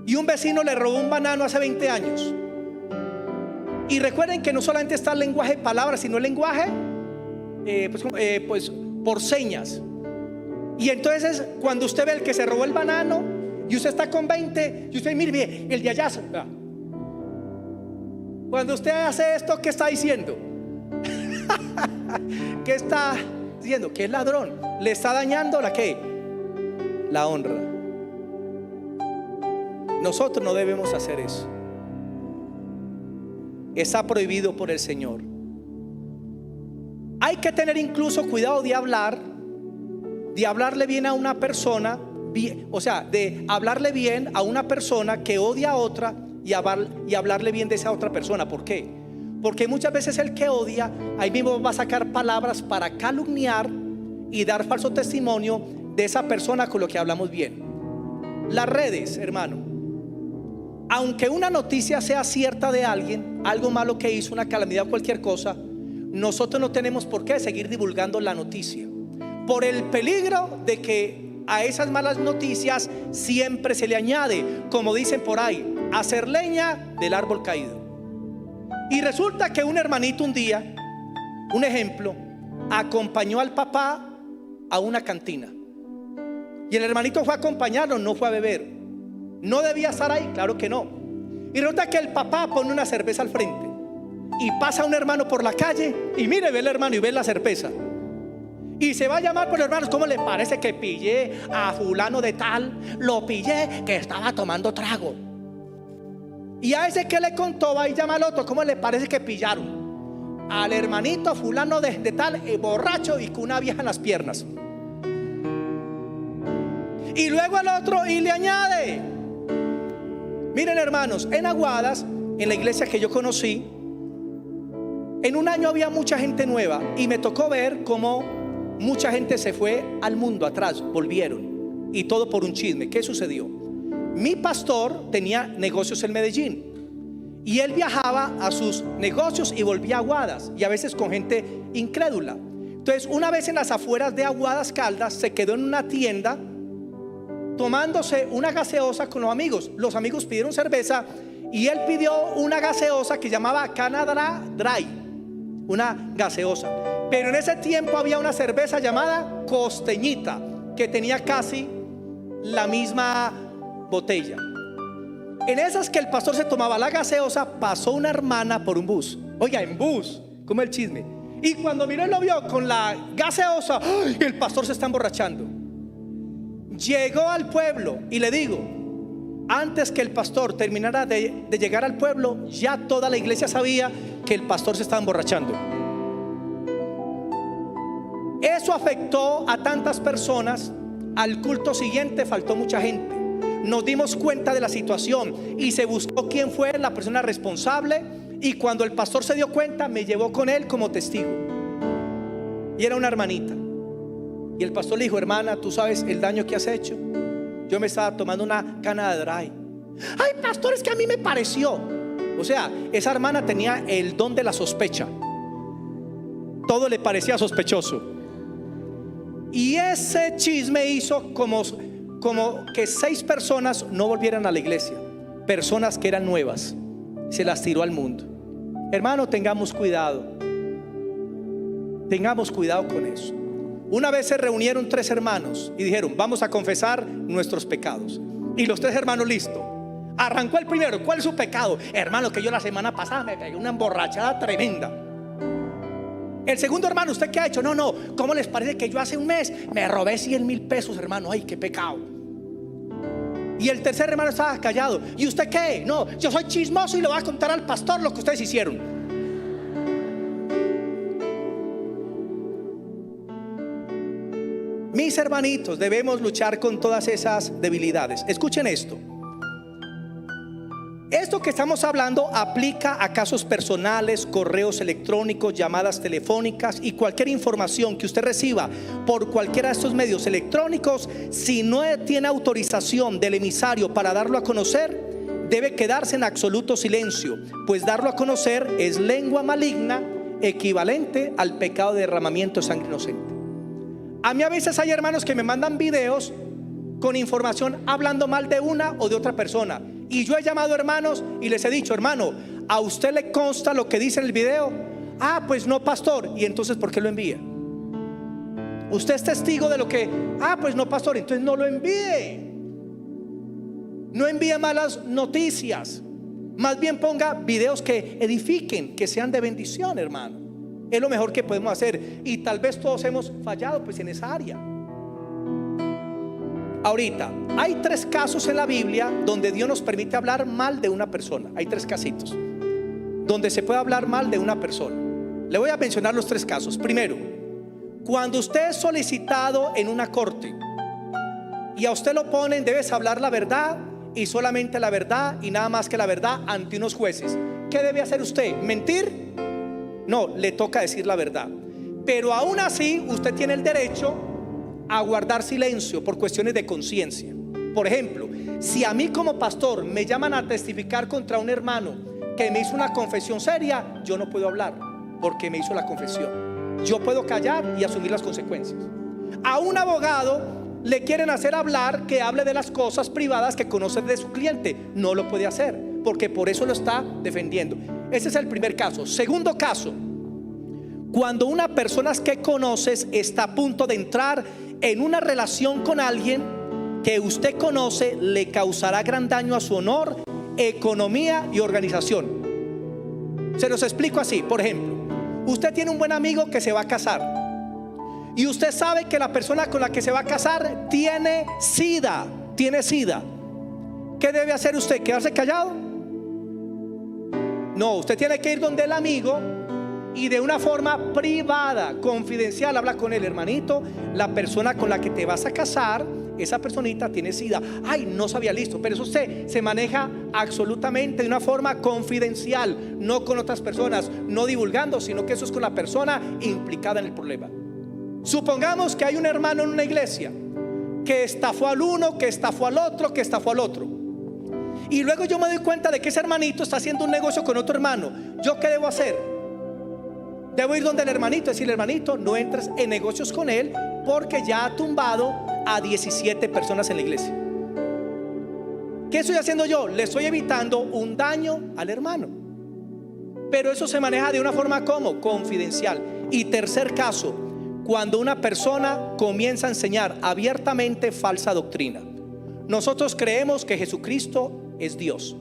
y un vecino le robó un banano hace 20 años. Y recuerden que no solamente está el lenguaje de palabras, sino el lenguaje pues por señas. Y entonces cuando usted ve el que se robó el banano y usted está con 20 y usted mire, el de allá. Cuando usted hace esto, ¿qué está diciendo? ¿Qué está diciendo? Que es ladrón. Le está dañando la ¿qué? La honra. Nosotros no debemos hacer eso. Está prohibido por el Señor. Hay que tener incluso cuidado de hablarle bien a una persona, o sea, de hablarle bien a una persona que odia a otra y hablarle bien de esa otra persona. ¿Por qué? Porque muchas veces el que odia ahí mismo va a sacar palabras para calumniar y dar falso testimonio de esa persona con lo que hablamos bien. Las redes, hermano, aunque una noticia sea cierta de alguien, algo malo que hizo, una calamidad o cualquier cosa, nosotros no tenemos por qué seguir divulgando la noticia, por el peligro de que a esas malas noticias siempre se le añade, como dicen por ahí, hacer leña del árbol caído. Y resulta que un hermanito un día, un ejemplo, acompañó al papá a una cantina, y el hermanito fue a acompañarlo, no fue a beber. ¿No debía estar ahí? Claro que no. Y resulta que el papá pone una cerveza al frente, y pasa un hermano por la calle y mire, ve el hermano y ve la cerveza, y se va a llamar por los hermanos: ¿cómo le parece que pillé a fulano de tal? Lo pillé que estaba tomando trago. Y a ese que le contó va y llama al otro: ¿cómo le parece que pillaron al hermanito fulano de tal, borracho y con una vieja en las piernas? Y luego al otro y le añade. Miren, hermanos, en Aguadas, en la iglesia que yo conocí, en un año había mucha gente nueva, y me tocó ver cómo mucha gente se fue al mundo atrás, volvieron, y todo por un chisme. ¿Qué sucedió? Mi pastor tenía negocios en Medellín, y él viajaba a sus negocios y volvía a Aguadas, y a veces con gente incrédula. Entonces, una vez en las afueras de Aguadas Caldas, se quedó en una tienda tomándose una gaseosa con los amigos. Los amigos pidieron cerveza y él pidió una gaseosa que llamaba Canadá Dry, una gaseosa. Pero en ese tiempo había una cerveza llamada Costeñita, que tenía casi la misma botella. En esas que el pastor se tomaba la gaseosa, pasó una hermana por un bus. Oiga, en bus, como el chisme. Y cuando miró y lo vio con la gaseosa, ¡ay!, el pastor se está emborrachando. Llegó al pueblo, y le digo, antes que el pastor terminara de llegar al pueblo, ya toda la iglesia sabía que el pastor se estaba emborrachando. Eso afectó a tantas personas. Al culto siguiente faltó mucha gente. Nos dimos cuenta de la situación y se buscó quién fue la persona responsable, y cuando el pastor se dio cuenta, me llevó con él como testigo, y era una hermanita. Y el pastor le dijo: hermana, ¿tú sabes el daño que has hecho? Yo me estaba tomando una Canada Dry. Ay, pastor, es que a mí me pareció. O sea, esa hermana tenía el don de la sospecha. Todo le parecía sospechoso. Y ese chisme hizo como que 6 personas no volvieran a la iglesia. Personas que eran nuevas. Se las tiró al mundo. Hermano, tengamos cuidado. Tengamos cuidado con eso. Una vez se reunieron 3 hermanos y dijeron: vamos a confesar nuestros pecados. Y los 3 hermanos, listo. Arrancó el primero: ¿cuál es su pecado? Hermano, que yo la semana pasada me pegué una emborrachada tremenda. El segundo hermano: ¿usted qué ha hecho? No, ¿cómo les parece que yo hace un mes me robé 100,000 pesos, hermano? Ay, qué pecado. Y el tercer hermano estaba callado: ¿y usted qué? No, yo soy chismoso y le voy a contar al pastor lo que ustedes hicieron. Mis hermanitos, debemos luchar con todas esas debilidades. Escuchen esto. Esto que estamos hablando aplica a casos personales, correos electrónicos, llamadas telefónicas y cualquier información que usted reciba por cualquiera de estos medios electrónicos. Si no tiene autorización del emisario para darlo a conocer, debe quedarse en absoluto silencio, pues darlo a conocer es lengua maligna, equivalente al pecado de derramamiento de sangre inocente. A mí a veces hay hermanos que me mandan videos con información hablando mal de una o de otra persona, y yo he llamado hermanos y les he dicho: hermano, ¿a usted le consta lo que dice en el video? Ah, pues no, pastor. Y entonces, ¿por qué lo envía? Usted es testigo de lo que... Ah, pues no, pastor. Entonces no lo envíe. No envíe malas noticias. Más bien ponga videos que edifiquen, que sean de bendición, hermano. Es lo mejor que podemos hacer. Y tal vez todos hemos fallado pues en esa área. Ahorita, hay 3 casos en la Biblia donde Dios nos permite hablar mal de una persona. Hay 3 casitos donde se puede hablar mal de una persona. Le voy a mencionar los 3 casos. Primero, cuando usted es solicitado en una corte y a usted lo ponen: debes hablar la verdad y solamente la verdad y nada más que la verdad ante unos jueces. ¿Qué debe hacer usted? ¿Mentir? No, le toca decir la verdad. Pero aún así usted tiene el derecho a guardar silencio por cuestiones de conciencia. Por ejemplo, si a mí como pastor me llaman a testificar contra un hermano que me hizo una confesión seria, yo no puedo hablar porque me hizo la confesión. Yo puedo callar y asumir las consecuencias. A un abogado le quieren hacer hablar, que hable de las cosas privadas que conoce de su cliente. No lo puede hacer porque por eso lo está defendiendo. Ese es el primer caso. Segundo caso, cuando una persona que conoces está a punto de entrar en una relación con alguien que usted conoce, le causará gran daño a su honor, economía y organización. Se los explico así. Por ejemplo, usted tiene un buen amigo que se va a casar y usted sabe que la persona con la que se va a casar tiene SIDA. ¿Qué debe hacer usted? ¿Quedarse callado? No, usted tiene que ir donde el amigo y de una forma privada, confidencial, habla con el hermanito, la persona con la que te vas a casar, esa personita tiene SIDA. Ay, no sabía, listo. Pero eso usted se maneja absolutamente de una forma confidencial, no con otras personas, no divulgando, sino que eso es con la persona implicada en el problema. Supongamos que hay un hermano en una iglesia que estafó al uno, que estafó al otro, que estafó al otro, y luego yo me doy cuenta de que ese hermanito está haciendo un negocio con otro hermano. ¿Yo qué debo hacer? Debo ir donde el hermanito, decirle: hermanito, no entres en negocios con él, porque ya ha tumbado a 17 personas en la iglesia. ¿Qué estoy haciendo yo? Le estoy evitando un daño al hermano. Pero eso se maneja de una forma como confidencial. Y tercer caso, cuando una persona comienza a enseñar abiertamente falsa doctrina. Nosotros creemos que Jesucristo es Dios,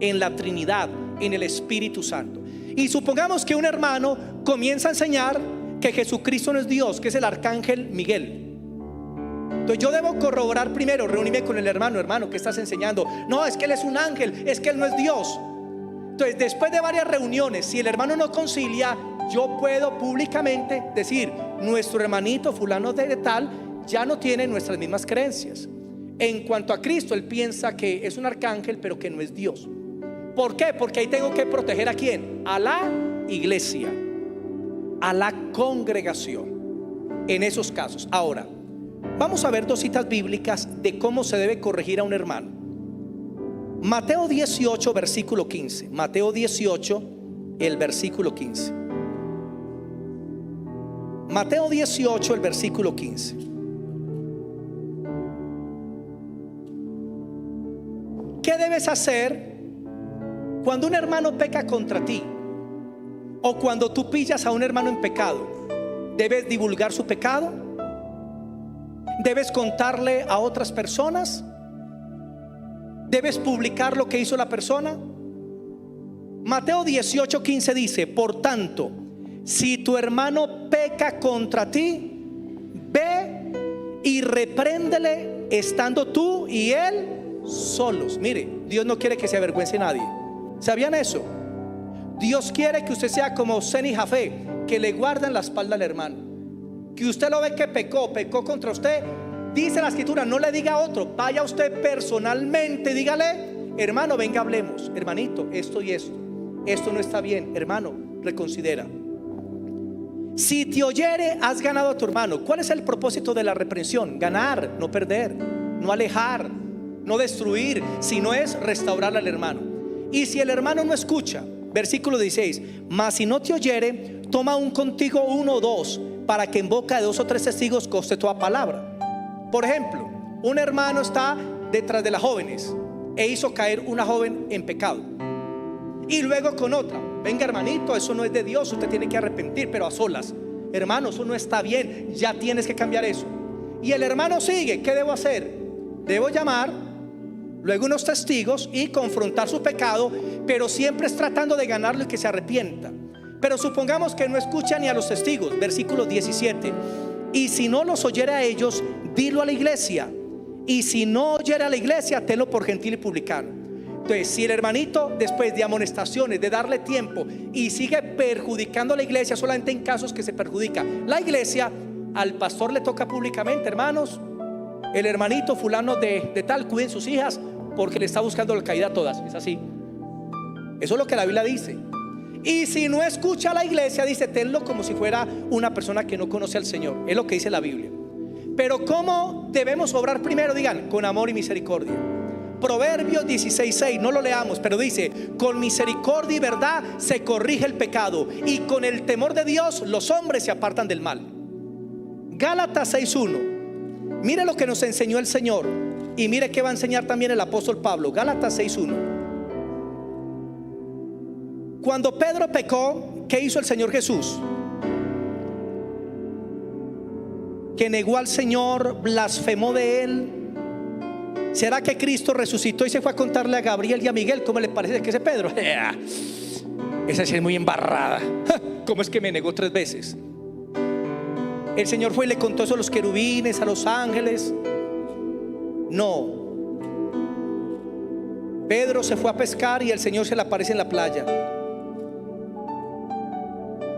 en la Trinidad, en el Espíritu Santo. Y supongamos que un hermano comienza a enseñar que Jesucristo no es Dios, que es el arcángel Miguel. Entonces yo debo corroborar primero, reunirme con el hermano, ¿qué estás enseñando? No, es que él es un ángel, es que él no es Dios. Entonces después de varias reuniones, si el hermano no concilia, yo puedo públicamente decir: nuestro hermanito fulano de tal ya no tiene nuestras mismas creencias. En cuanto a Cristo, él piensa que es un arcángel, pero que no es Dios. ¿Por qué? Porque ahí tengo que proteger ¿a quién? A la iglesia, a la congregación, en esos casos. Ahora, vamos a ver dos citas bíblicas de cómo se debe corregir a un hermano. Mateo 18, versículo 15. Mateo 18, el versículo 15. Mateo 18, el versículo 15. ¿Qué debes hacer cuando un hermano peca contra ti? O cuando tú pillas a un hermano en pecado. ¿Debes divulgar su pecado? ¿Debes contarle a otras personas? ¿Debes publicar lo que hizo la persona? Mateo 18:15 dice: por tanto, si tu hermano peca contra ti, ve y repréndele estando tú y él solos. Mire, Dios no quiere que se avergüence nadie. ¿Sabían eso? Dios quiere que usted sea como Zen y Jafé, que le guardan la espalda al hermano. Que usted lo ve que pecó contra usted. Dice la escritura: no le diga a otro, vaya usted personalmente, dígale: hermano, venga, hablemos. Hermanito, esto y esto no está bien. Hermano, reconsidera. Si te oyere, has ganado a tu hermano. ¿Cuál es el propósito de la reprensión? Ganar, no perder, no alejar, no destruir, sino es restaurar al hermano. Y si el hermano no escucha, versículo 16: mas si no te oyere, toma aún contigo uno o dos, para que en boca de 2 o 3 testigos conste toda palabra. Por ejemplo, un hermano está detrás de las jóvenes e hizo caer una joven en pecado, y luego con otra: venga, hermanito, eso no es de Dios, usted tiene que arrepentir, pero a solas. Hermano, eso no está bien, ya tienes que cambiar eso. Y el hermano sigue. ¿Qué debo hacer? Debo llamar luego unos testigos y confrontar su pecado, pero siempre es tratando de ganarlo y que se arrepienta. Pero supongamos que no escucha ni a los testigos. Versículo 17: y si no los oyere a ellos, dilo a la iglesia, y si no oyere a la iglesia, tenlo por gentil y publicano. Entonces, si el hermanito, después de amonestaciones, de darle tiempo, y sigue perjudicando a la iglesia, solamente en casos que se perjudica la iglesia, al pastor le toca públicamente: hermanos, el hermanito fulano de tal, cuiden sus hijas, porque le está buscando la caída a todas. Es así. Eso es lo que la Biblia dice. Y si no escucha a la iglesia, dice: tenlo como si fuera una persona que no conoce al Señor. Es lo que dice la Biblia. Pero ¿cómo debemos obrar primero? Digan, con amor y misericordia. Proverbios 16:6, no lo leamos, pero dice: con misericordia y verdad se corrige el pecado, y con el temor de Dios los hombres se apartan del mal. Gálatas 6:1, mire lo que nos enseñó el Señor, y mire que va a enseñar también el apóstol Pablo. Gálatas 6:1. Cuando Pedro pecó, ¿qué hizo el Señor Jesús? Que negó al Señor, blasfemó de Él. ¿Será que Cristo resucitó y se fue a contarle a Gabriel y a Miguel? ¿Cómo le parece que ese Pedro? Esa sí es muy embarrada. ¿Cómo es que me negó 3 veces? El Señor fue y le contó eso a los querubines, a los ángeles. No. Pedro se fue a pescar y el Señor se le aparece en la playa.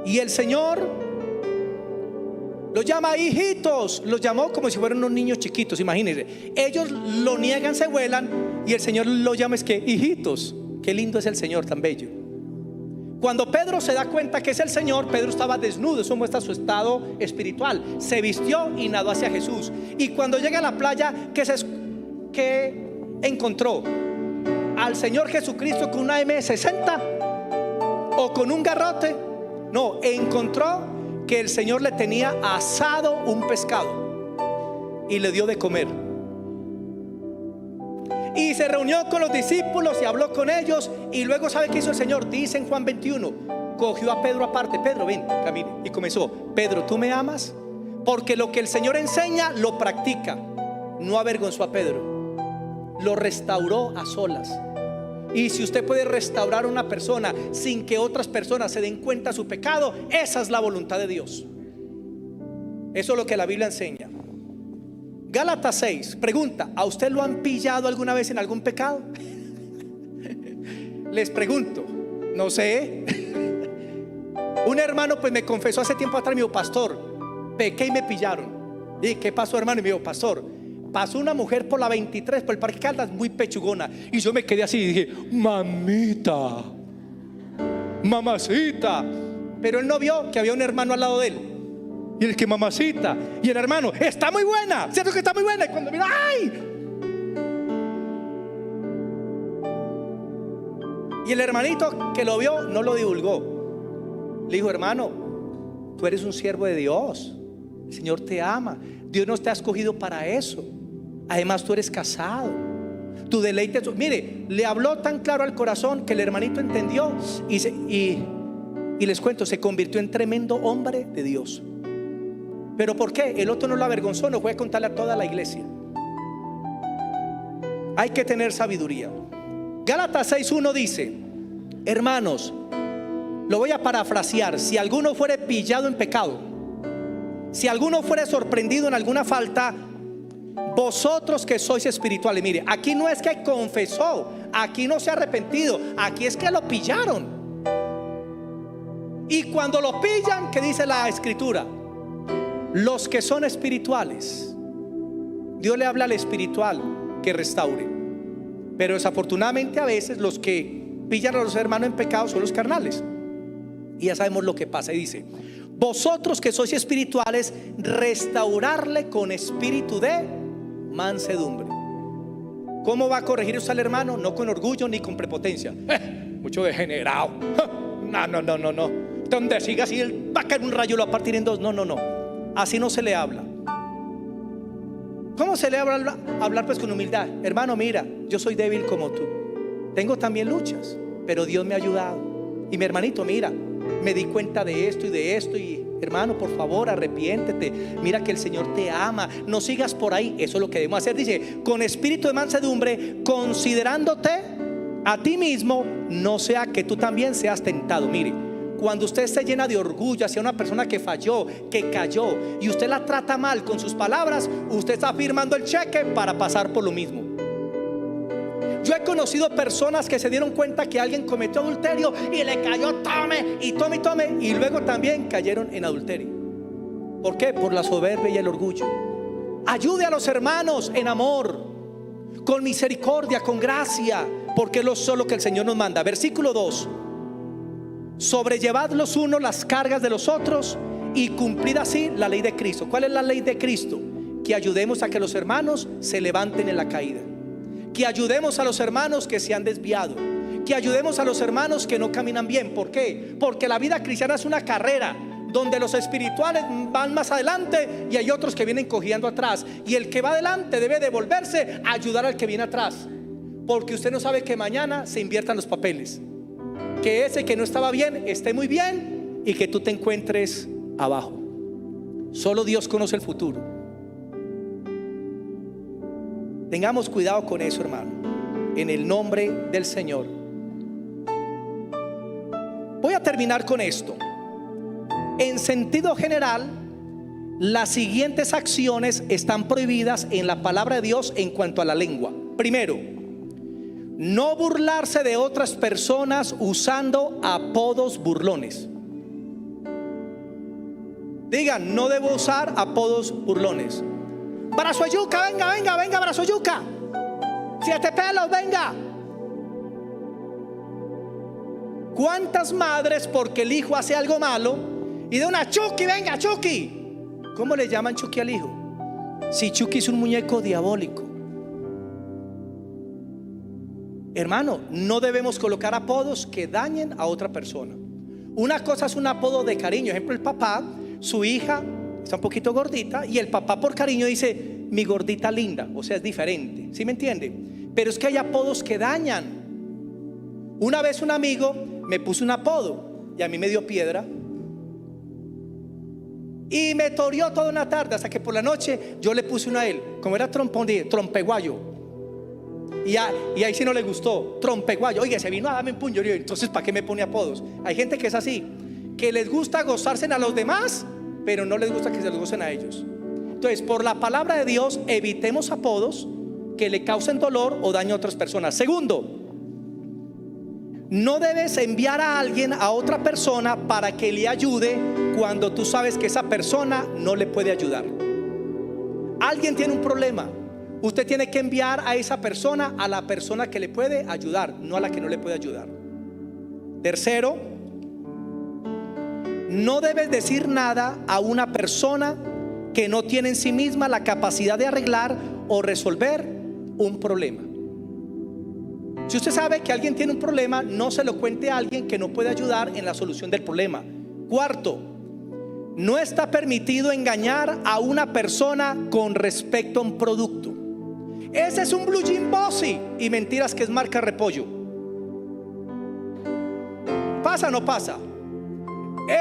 Y el Señor los llama hijitos. Los llamó como si fueran unos niños chiquitos, imagínense. Ellos lo niegan, se vuelan, y el Señor los llama es que hijitos. Qué lindo es el Señor, tan bello. Cuando Pedro se da cuenta que es el Señor, Pedro estaba desnudo. Eso muestra su estado espiritual. Se vistió y nadó hacia Jesús. Y cuando llega a la playa, ¿qué encontró? Al Señor Jesucristo con una M60 o con un garrote. No, encontró que el Señor le tenía asado un pescado y le dio de comer. Y se reunió con los discípulos y habló con ellos. Y luego, ¿sabe qué hizo el Señor? Dice en Juan 21, cogió a Pedro aparte. Pedro, ven, camine. Y comenzó: Pedro, ¿tú me amas? Porque lo que el Señor enseña lo practica. No avergonzó a Pedro, lo restauró a solas. Y si usted puede restaurar a una persona sin que otras personas se den cuenta de su pecado, esa es la voluntad de Dios. Eso es lo que la Biblia enseña. Gálatas 6, pregunta: ¿a usted lo han pillado alguna vez en algún pecado? Les pregunto, no sé. Un hermano pues me confesó hace tiempo atrás, me dijo: pastor, pequé y me pillaron. ¿Y qué pasó, hermano? Y me dijo: pastor, pasó una mujer por la 23 por el Parque Caldas, muy pechugona. Y yo me quedé así y dije: mamita, mamacita. Pero él no vio que había un hermano al lado de él. Y el que mamacita. Y el hermano: está muy buena, ¿cierto que está muy buena? Y cuando mira, ¡ay! Y el hermanito que lo vio no lo divulgó. Le dijo: hermano, tú eres un siervo de Dios. El Señor te ama. Dios no te ha escogido para eso. Además, tú eres casado. Tu deleite es... Mire, le habló tan claro al corazón que el hermanito entendió. Y les cuento, se convirtió en tremendo hombre de Dios. ¿Pero por qué? El otro no lo avergonzó, no fue a contarle a toda la iglesia. Hay que tener sabiduría. Gálatas 6:1 dice: hermanos, lo voy a parafrasear: si alguno fuere pillado en pecado, si alguno fuere sorprendido en alguna falta, vosotros que sois espirituales. Mire, aquí no es que confesó, aquí no se ha arrepentido, aquí es que lo pillaron. Y cuando lo pillan, ¿qué dice la escritura? Los que son espirituales, Dios le habla al espiritual que restaure. Pero desafortunadamente a veces los que pillan a los hermanos en pecado son los carnales. Y ya sabemos lo que pasa. Y dice: vosotros que sois espirituales, restaurarle con espíritu de mansedumbre. ¿Cómo va a corregir usted al hermano? No con orgullo ni con prepotencia. Mucho degenerado. No. Donde siga así, va a caer un rayo, lo va a partir en dos. No. Así no se le habla. ¿Cómo se le habla? Hablar pues con humildad. Hermano, mira, yo soy débil como tú. Tengo también luchas, pero Dios me ha ayudado. Y mi hermanito, mira, me di cuenta de esto y de esto. Y hermano, por favor, arrepiéntete. Mira que el Señor te ama. No sigas por ahí. Eso es lo que debemos hacer. Dice: con espíritu de mansedumbre, considerándote a ti mismo, no sea que tú también seas tentado. Mire, cuando usted se llena de orgullo hacia una persona que falló, que cayó, y usted la trata mal con sus palabras, usted está firmando el cheque para pasar por lo mismo. Yo he conocido personas que se dieron cuenta que alguien cometió adulterio y le cayó tome, y luego también cayeron en adulterio. ¿Por qué? Por la soberbia y el orgullo. Ayude a los hermanos en amor, con misericordia, con gracia, porque es lo que el Señor nos manda. Versículo 2: sobrellevad los unos las cargas de los otros y cumplid así la ley de Cristo. ¿Cuál es la ley de Cristo? que ayudemos a que los hermanos se levanten en la caída, que ayudemos a los hermanos que se han desviado, que ayudemos a los hermanos que no caminan bien. ¿Por qué? Porque la vida cristiana es una carrera donde los espirituales van más adelante y hay otros que vienen cojeando atrás, y el que va adelante debe devolverse a ayudar al que viene atrás, porque usted no sabe que mañana se inviertan los papeles, que ese que no estaba bien esté muy bien y que tú te encuentres abajo. Solo Dios conoce el futuro. Tengamos cuidado con eso, hermano, en el nombre del Señor. Voy a terminar con esto. En sentido general, las siguientes acciones están prohibidas en la palabra de Dios en cuanto a la lengua. Primero, no burlarse de otras personas usando apodos burlones. Digan, no debo usar apodos burlones. Brazo yuca, venga, venga, venga, brazo yuca. 7 pelos, venga. ¿Cuántas madres, porque el hijo hace algo malo, y de una Chucky, venga Chucky? ¿Cómo le llaman Chucky al hijo? Si Chucky es un muñeco diabólico. Hermano, no debemos colocar apodos que dañen a otra persona. Una cosa es un apodo de cariño. Ejemplo, el papá, su hija está un poquito gordita y el papá por cariño dice mi gordita linda. O sea, es diferente, ¿sí me entiende? Pero es que hay apodos que dañan. Una vez un amigo me puso un apodo y a mí me dio piedra y me toreó toda una tarde, hasta que por la noche yo le puse uno a él, como era trompeguayo. Y ahí sí no le gustó, trompeguayo. Oye, se vino a darme un puño. Entonces, ¿para qué me pone apodos? Hay gente que es así, que les gusta gozarse a los demás, pero no les gusta que se los gocen a ellos. Entonces, por la palabra de Dios, evitemos apodos que le causen dolor o daño a otras personas. Segundo, no debes enviar a alguien, a otra persona, para que le ayude cuando tú sabes que esa persona no le puede ayudar. Alguien tiene un problema, usted tiene que enviar a esa persona a la persona que le puede ayudar, no a la que no le puede ayudar. Tercero, no debes decir nada a una persona que no tiene en sí misma la capacidad de arreglar o resolver un problema. Si usted sabe que alguien tiene un problema, no se lo cuente a alguien que no puede ayudar en la solución del problema. Cuarto, no está permitido engañar a una persona con respecto a un producto. Ese es un blue jean bossy y mentiras que es marca repollo. ¿Pasa o no pasa?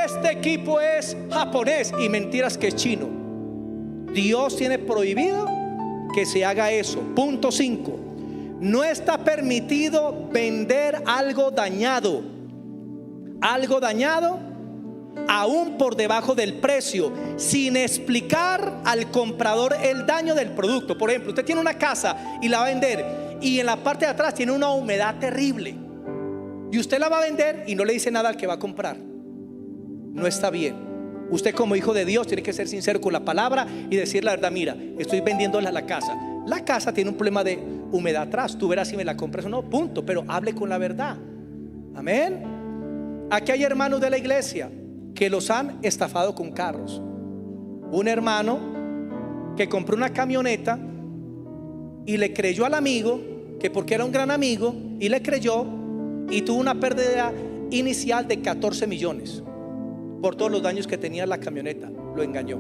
Este equipo es japonés y mentiras que es chino. Dios tiene prohibido que se haga eso. Punto 5. No está permitido vender algo dañado aún por debajo del precio, sin explicar al comprador el daño del producto. Por ejemplo, usted tiene una casa y la va a vender y en la parte de atrás tiene una humedad terrible y usted la va a vender y no le dice nada al que va a comprar. No está bien. Usted, como hijo de Dios, tiene que ser sincero con la palabra y decir la verdad. Mira, estoy vendiéndola la casa. La casa tiene un problema de humedad atrás, tú verás si me la compras o no, punto. Pero hable con la verdad. Amén. Aquí hay hermanos de la iglesia que los han estafado con carros. Un hermano que compró una camioneta y le creyó al amigo, que porque era un gran amigo, y le creyó, y tuvo una pérdida inicial de 14 millones por todos los daños que tenía la camioneta. Lo engañó.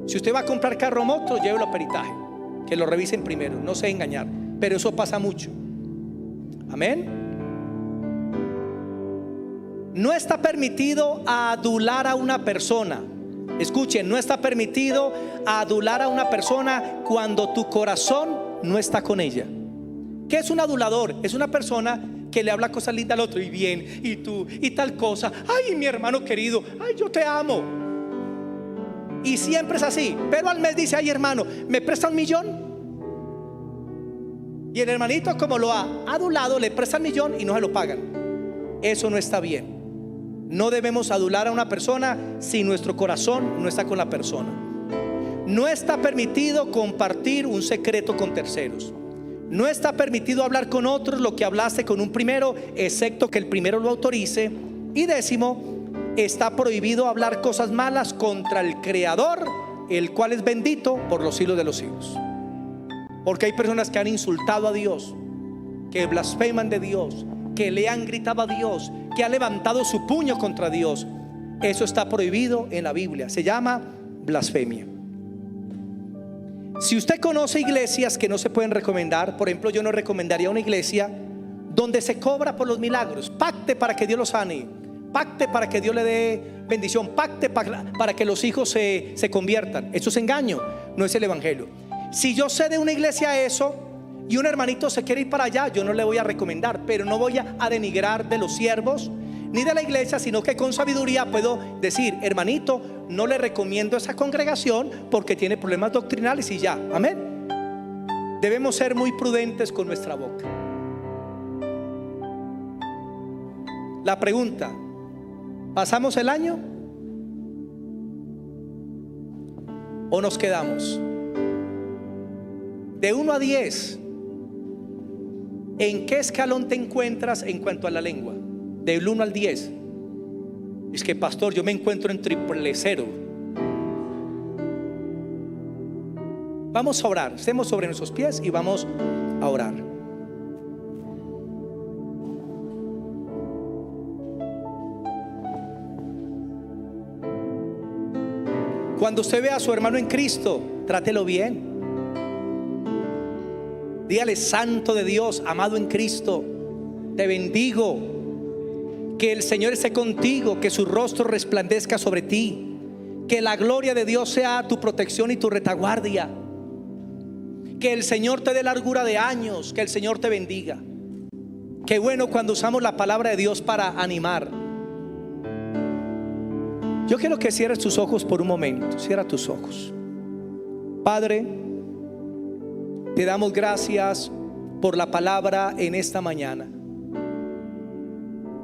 Si usted va a comprar carro o moto, llévelo a peritaje, que lo revisen primero, no se engañar. Pero eso pasa mucho. Amén. No está permitido adular a una persona. Escuchen, no está permitido adular a una persona cuando tu corazón no está con ella. ¿Qué es un adulador? Es una persona que le habla cosas lindas al otro, y bien, y tú, y tal cosa. Ay, mi hermano querido, ay, yo te amo. Y siempre es así. Pero al mes dice, ay, hermano, ¿me presta 1 millón? Y el hermanito, como lo ha adulado, le presta 1 millón y no se lo pagan. Eso no está bien. No debemos adular a una persona si nuestro corazón no está con la persona. No está permitido compartir un secreto con terceros. No está permitido hablar con otros lo que hablaste con un primero, excepto que el primero lo autorice. Y 10, está prohibido hablar cosas malas contra el creador el cual es bendito por los siglos de los siglos. Porque hay personas que han insultado a Dios, que blasfeman de Dios, que le han gritado a Dios, que han levantado su puño contra Dios. Eso está prohibido en la Biblia. Se llama blasfemia. Si usted conoce iglesias que no se pueden recomendar, por ejemplo, yo no recomendaría una iglesia donde se cobra por los milagros. Pacte para que Dios los sane, pacte para que Dios le dé bendición, pacte para que los hijos se conviertan. Eso es engaño, no es el evangelio. Si yo sé de una iglesia eso y un hermanito se quiere ir para allá, yo no le voy a recomendar, pero no voy a denigrar de los siervos ni de la iglesia, sino que con sabiduría puedo decir: hermanito, no le recomiendo esa congregación porque tiene problemas doctrinales, y ya. Amén. Debemos ser muy prudentes con nuestra boca. La pregunta: ¿pasamos el año o nos quedamos? De 1 a 10, ¿en qué escalón te encuentras en cuanto a la lengua? Del 1 al 10. Es que, pastor, yo me encuentro en 000. Vamos a orar. Estemos sobre nuestros pies y vamos a orar. Cuando usted vea a su hermano en Cristo, trátelo bien. Dígale: santo de Dios, amado en Cristo, te bendigo. Que el Señor esté contigo, que su rostro resplandezca sobre ti, que la gloria de Dios sea tu protección y tu retaguardia, que el Señor te dé largura de años, que el Señor te bendiga. Qué bueno cuando usamos la palabra de Dios para animar. Yo quiero que cierres tus ojos por un momento. Cierra tus ojos. Padre, te damos gracias por la palabra en esta mañana,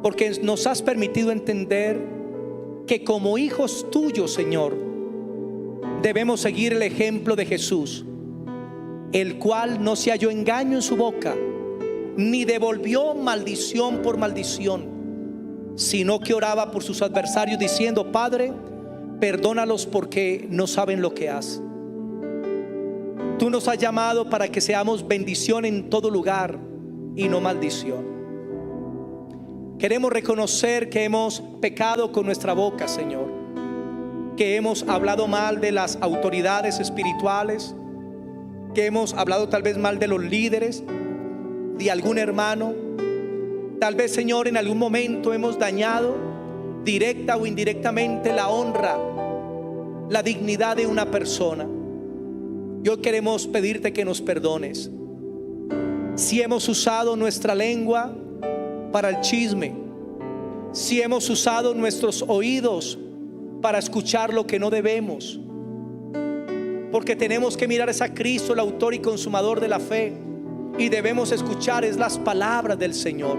porque nos has permitido entender que como hijos tuyos, Señor, debemos seguir el ejemplo de Jesús, el cual no se halló engaño en su boca, ni devolvió maldición por maldición, sino que oraba por sus adversarios diciendo: Padre, perdónalos porque no saben lo que hacen. Tú nos has llamado para que seamos bendición en todo lugar y no maldición. Queremos reconocer que hemos pecado con nuestra boca, Señor, que hemos hablado mal de las autoridades espirituales, que hemos hablado tal vez mal de los líderes, de algún hermano. Tal vez, Señor, en algún momento hemos dañado directa o indirectamente la honra, la dignidad de una persona. Yo queremos pedirte que nos perdones si hemos usado nuestra lengua para el chisme, si hemos usado nuestros oídos para escuchar lo que no debemos, porque tenemos que mirar a Cristo, el autor y consumador de la fe, y debemos escuchar las palabras del Señor.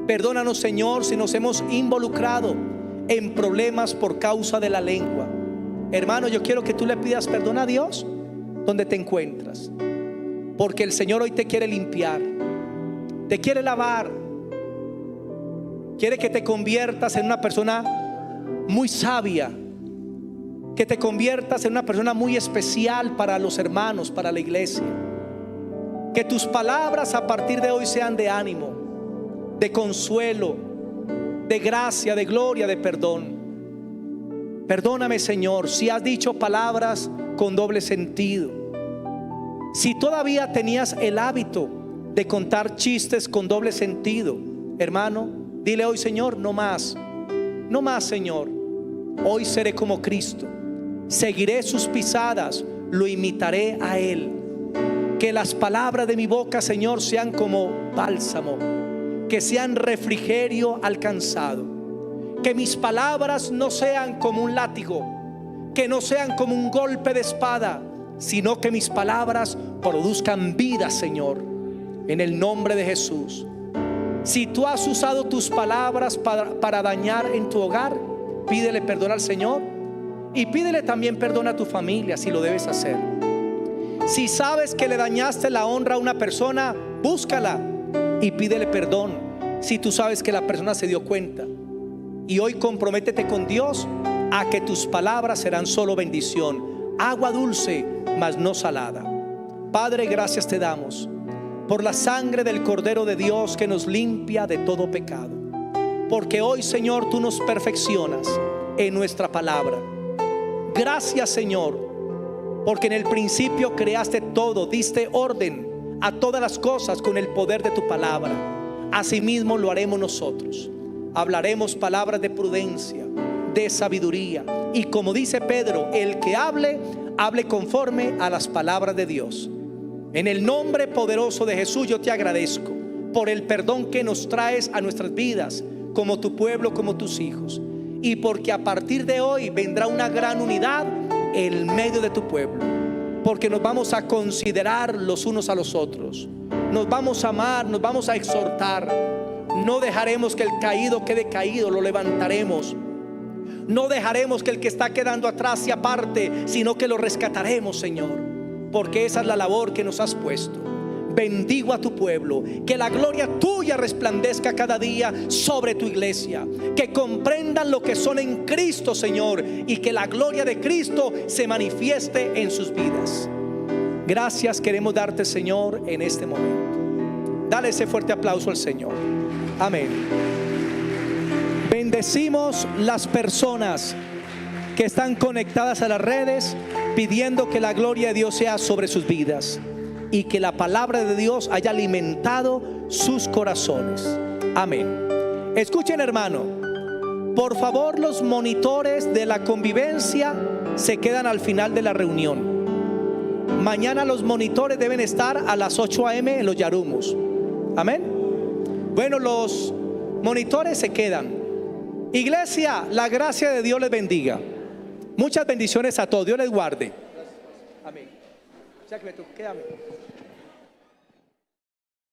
Perdónanos, Señor, si nos hemos involucrado en problemas por causa de la lengua. Hermano, yo quiero que tú le pidas perdón a Dios donde te encuentras, porque el Señor hoy te quiere limpiar, te quiere lavar, quiere que te conviertas en una persona muy sabia, que te conviertas en una persona muy especial para los hermanos, para la iglesia. Que tus palabras a partir de hoy sean de ánimo, de consuelo, de gracia, de gloria, de perdón. Perdóname, Señor, si has dicho palabras con doble sentido, si todavía tenías el hábito de contar chistes con doble sentido. Hermano, dile hoy: Señor, no más, no más, Señor. Hoy seré como Cristo, seguiré sus pisadas, lo imitaré a Él. Que las palabras de mi boca, Señor, sean como bálsamo, que sean refrigerio alcanzado. Que mis palabras no sean como un látigo, que no sean como un golpe de espada, sino que mis palabras produzcan vida, Señor, en el nombre de Jesús. Si tú has usado tus palabras para dañar en tu hogar, pídele perdón al Señor, y pídele también perdón a tu familia si lo debes hacer. Si sabes que le dañaste la honra a una persona, búscala y pídele perdón si tú sabes que la persona se dio cuenta. Y hoy comprométete con Dios a que tus palabras serán solo bendición, agua dulce, mas no salada. Padre, gracias te damos por la sangre del Cordero de Dios que nos limpia de todo pecado. Porque hoy, Señor, tú nos perfeccionas en nuestra palabra. Gracias, Señor, porque en el principio creaste todo, diste orden a todas las cosas con el poder de tu palabra. Asimismo lo haremos nosotros. Hablaremos palabras de prudencia, de sabiduría. Y como dice Pedro, el que hable, hable conforme a las palabras de Dios. En el nombre poderoso de Jesús yo te agradezco por el perdón que nos traes a nuestras vidas, como tu pueblo, como tus hijos. Y porque a partir de hoy vendrá una gran unidad en medio de tu pueblo. Porque nos vamos a considerar los unos a los otros. Nos vamos a amar, nos vamos a exhortar. No dejaremos que el caído quede caído, lo levantaremos. No dejaremos que el que está quedando atrás se aparte, sino que lo rescataremos, Señor. Porque esa es la labor que nos has puesto. Bendigo a tu pueblo, que la gloria tuya resplandezca cada día sobre tu iglesia, que comprendan lo que son en Cristo, Señor, y que la gloria de Cristo se manifieste en sus vidas. Gracias queremos darte, Señor, en este momento. Dale ese fuerte aplauso al Señor. Amén. Bendecimos las personas que están conectadas a las redes, pidiendo que la gloria de Dios sea sobre sus vidas y que la palabra de Dios haya alimentado sus corazones. Amén. Escuchen, hermano, por favor, los monitores de la convivencia se quedan al final de la reunión. Mañana los monitores deben estar a las 8 a.m. en los Yarumos. Amén. Bueno, los monitores se quedan. Iglesia, la gracia de Dios les bendiga. Muchas bendiciones a todos. Dios les guarde. Amén. Ya que me toque, quédame.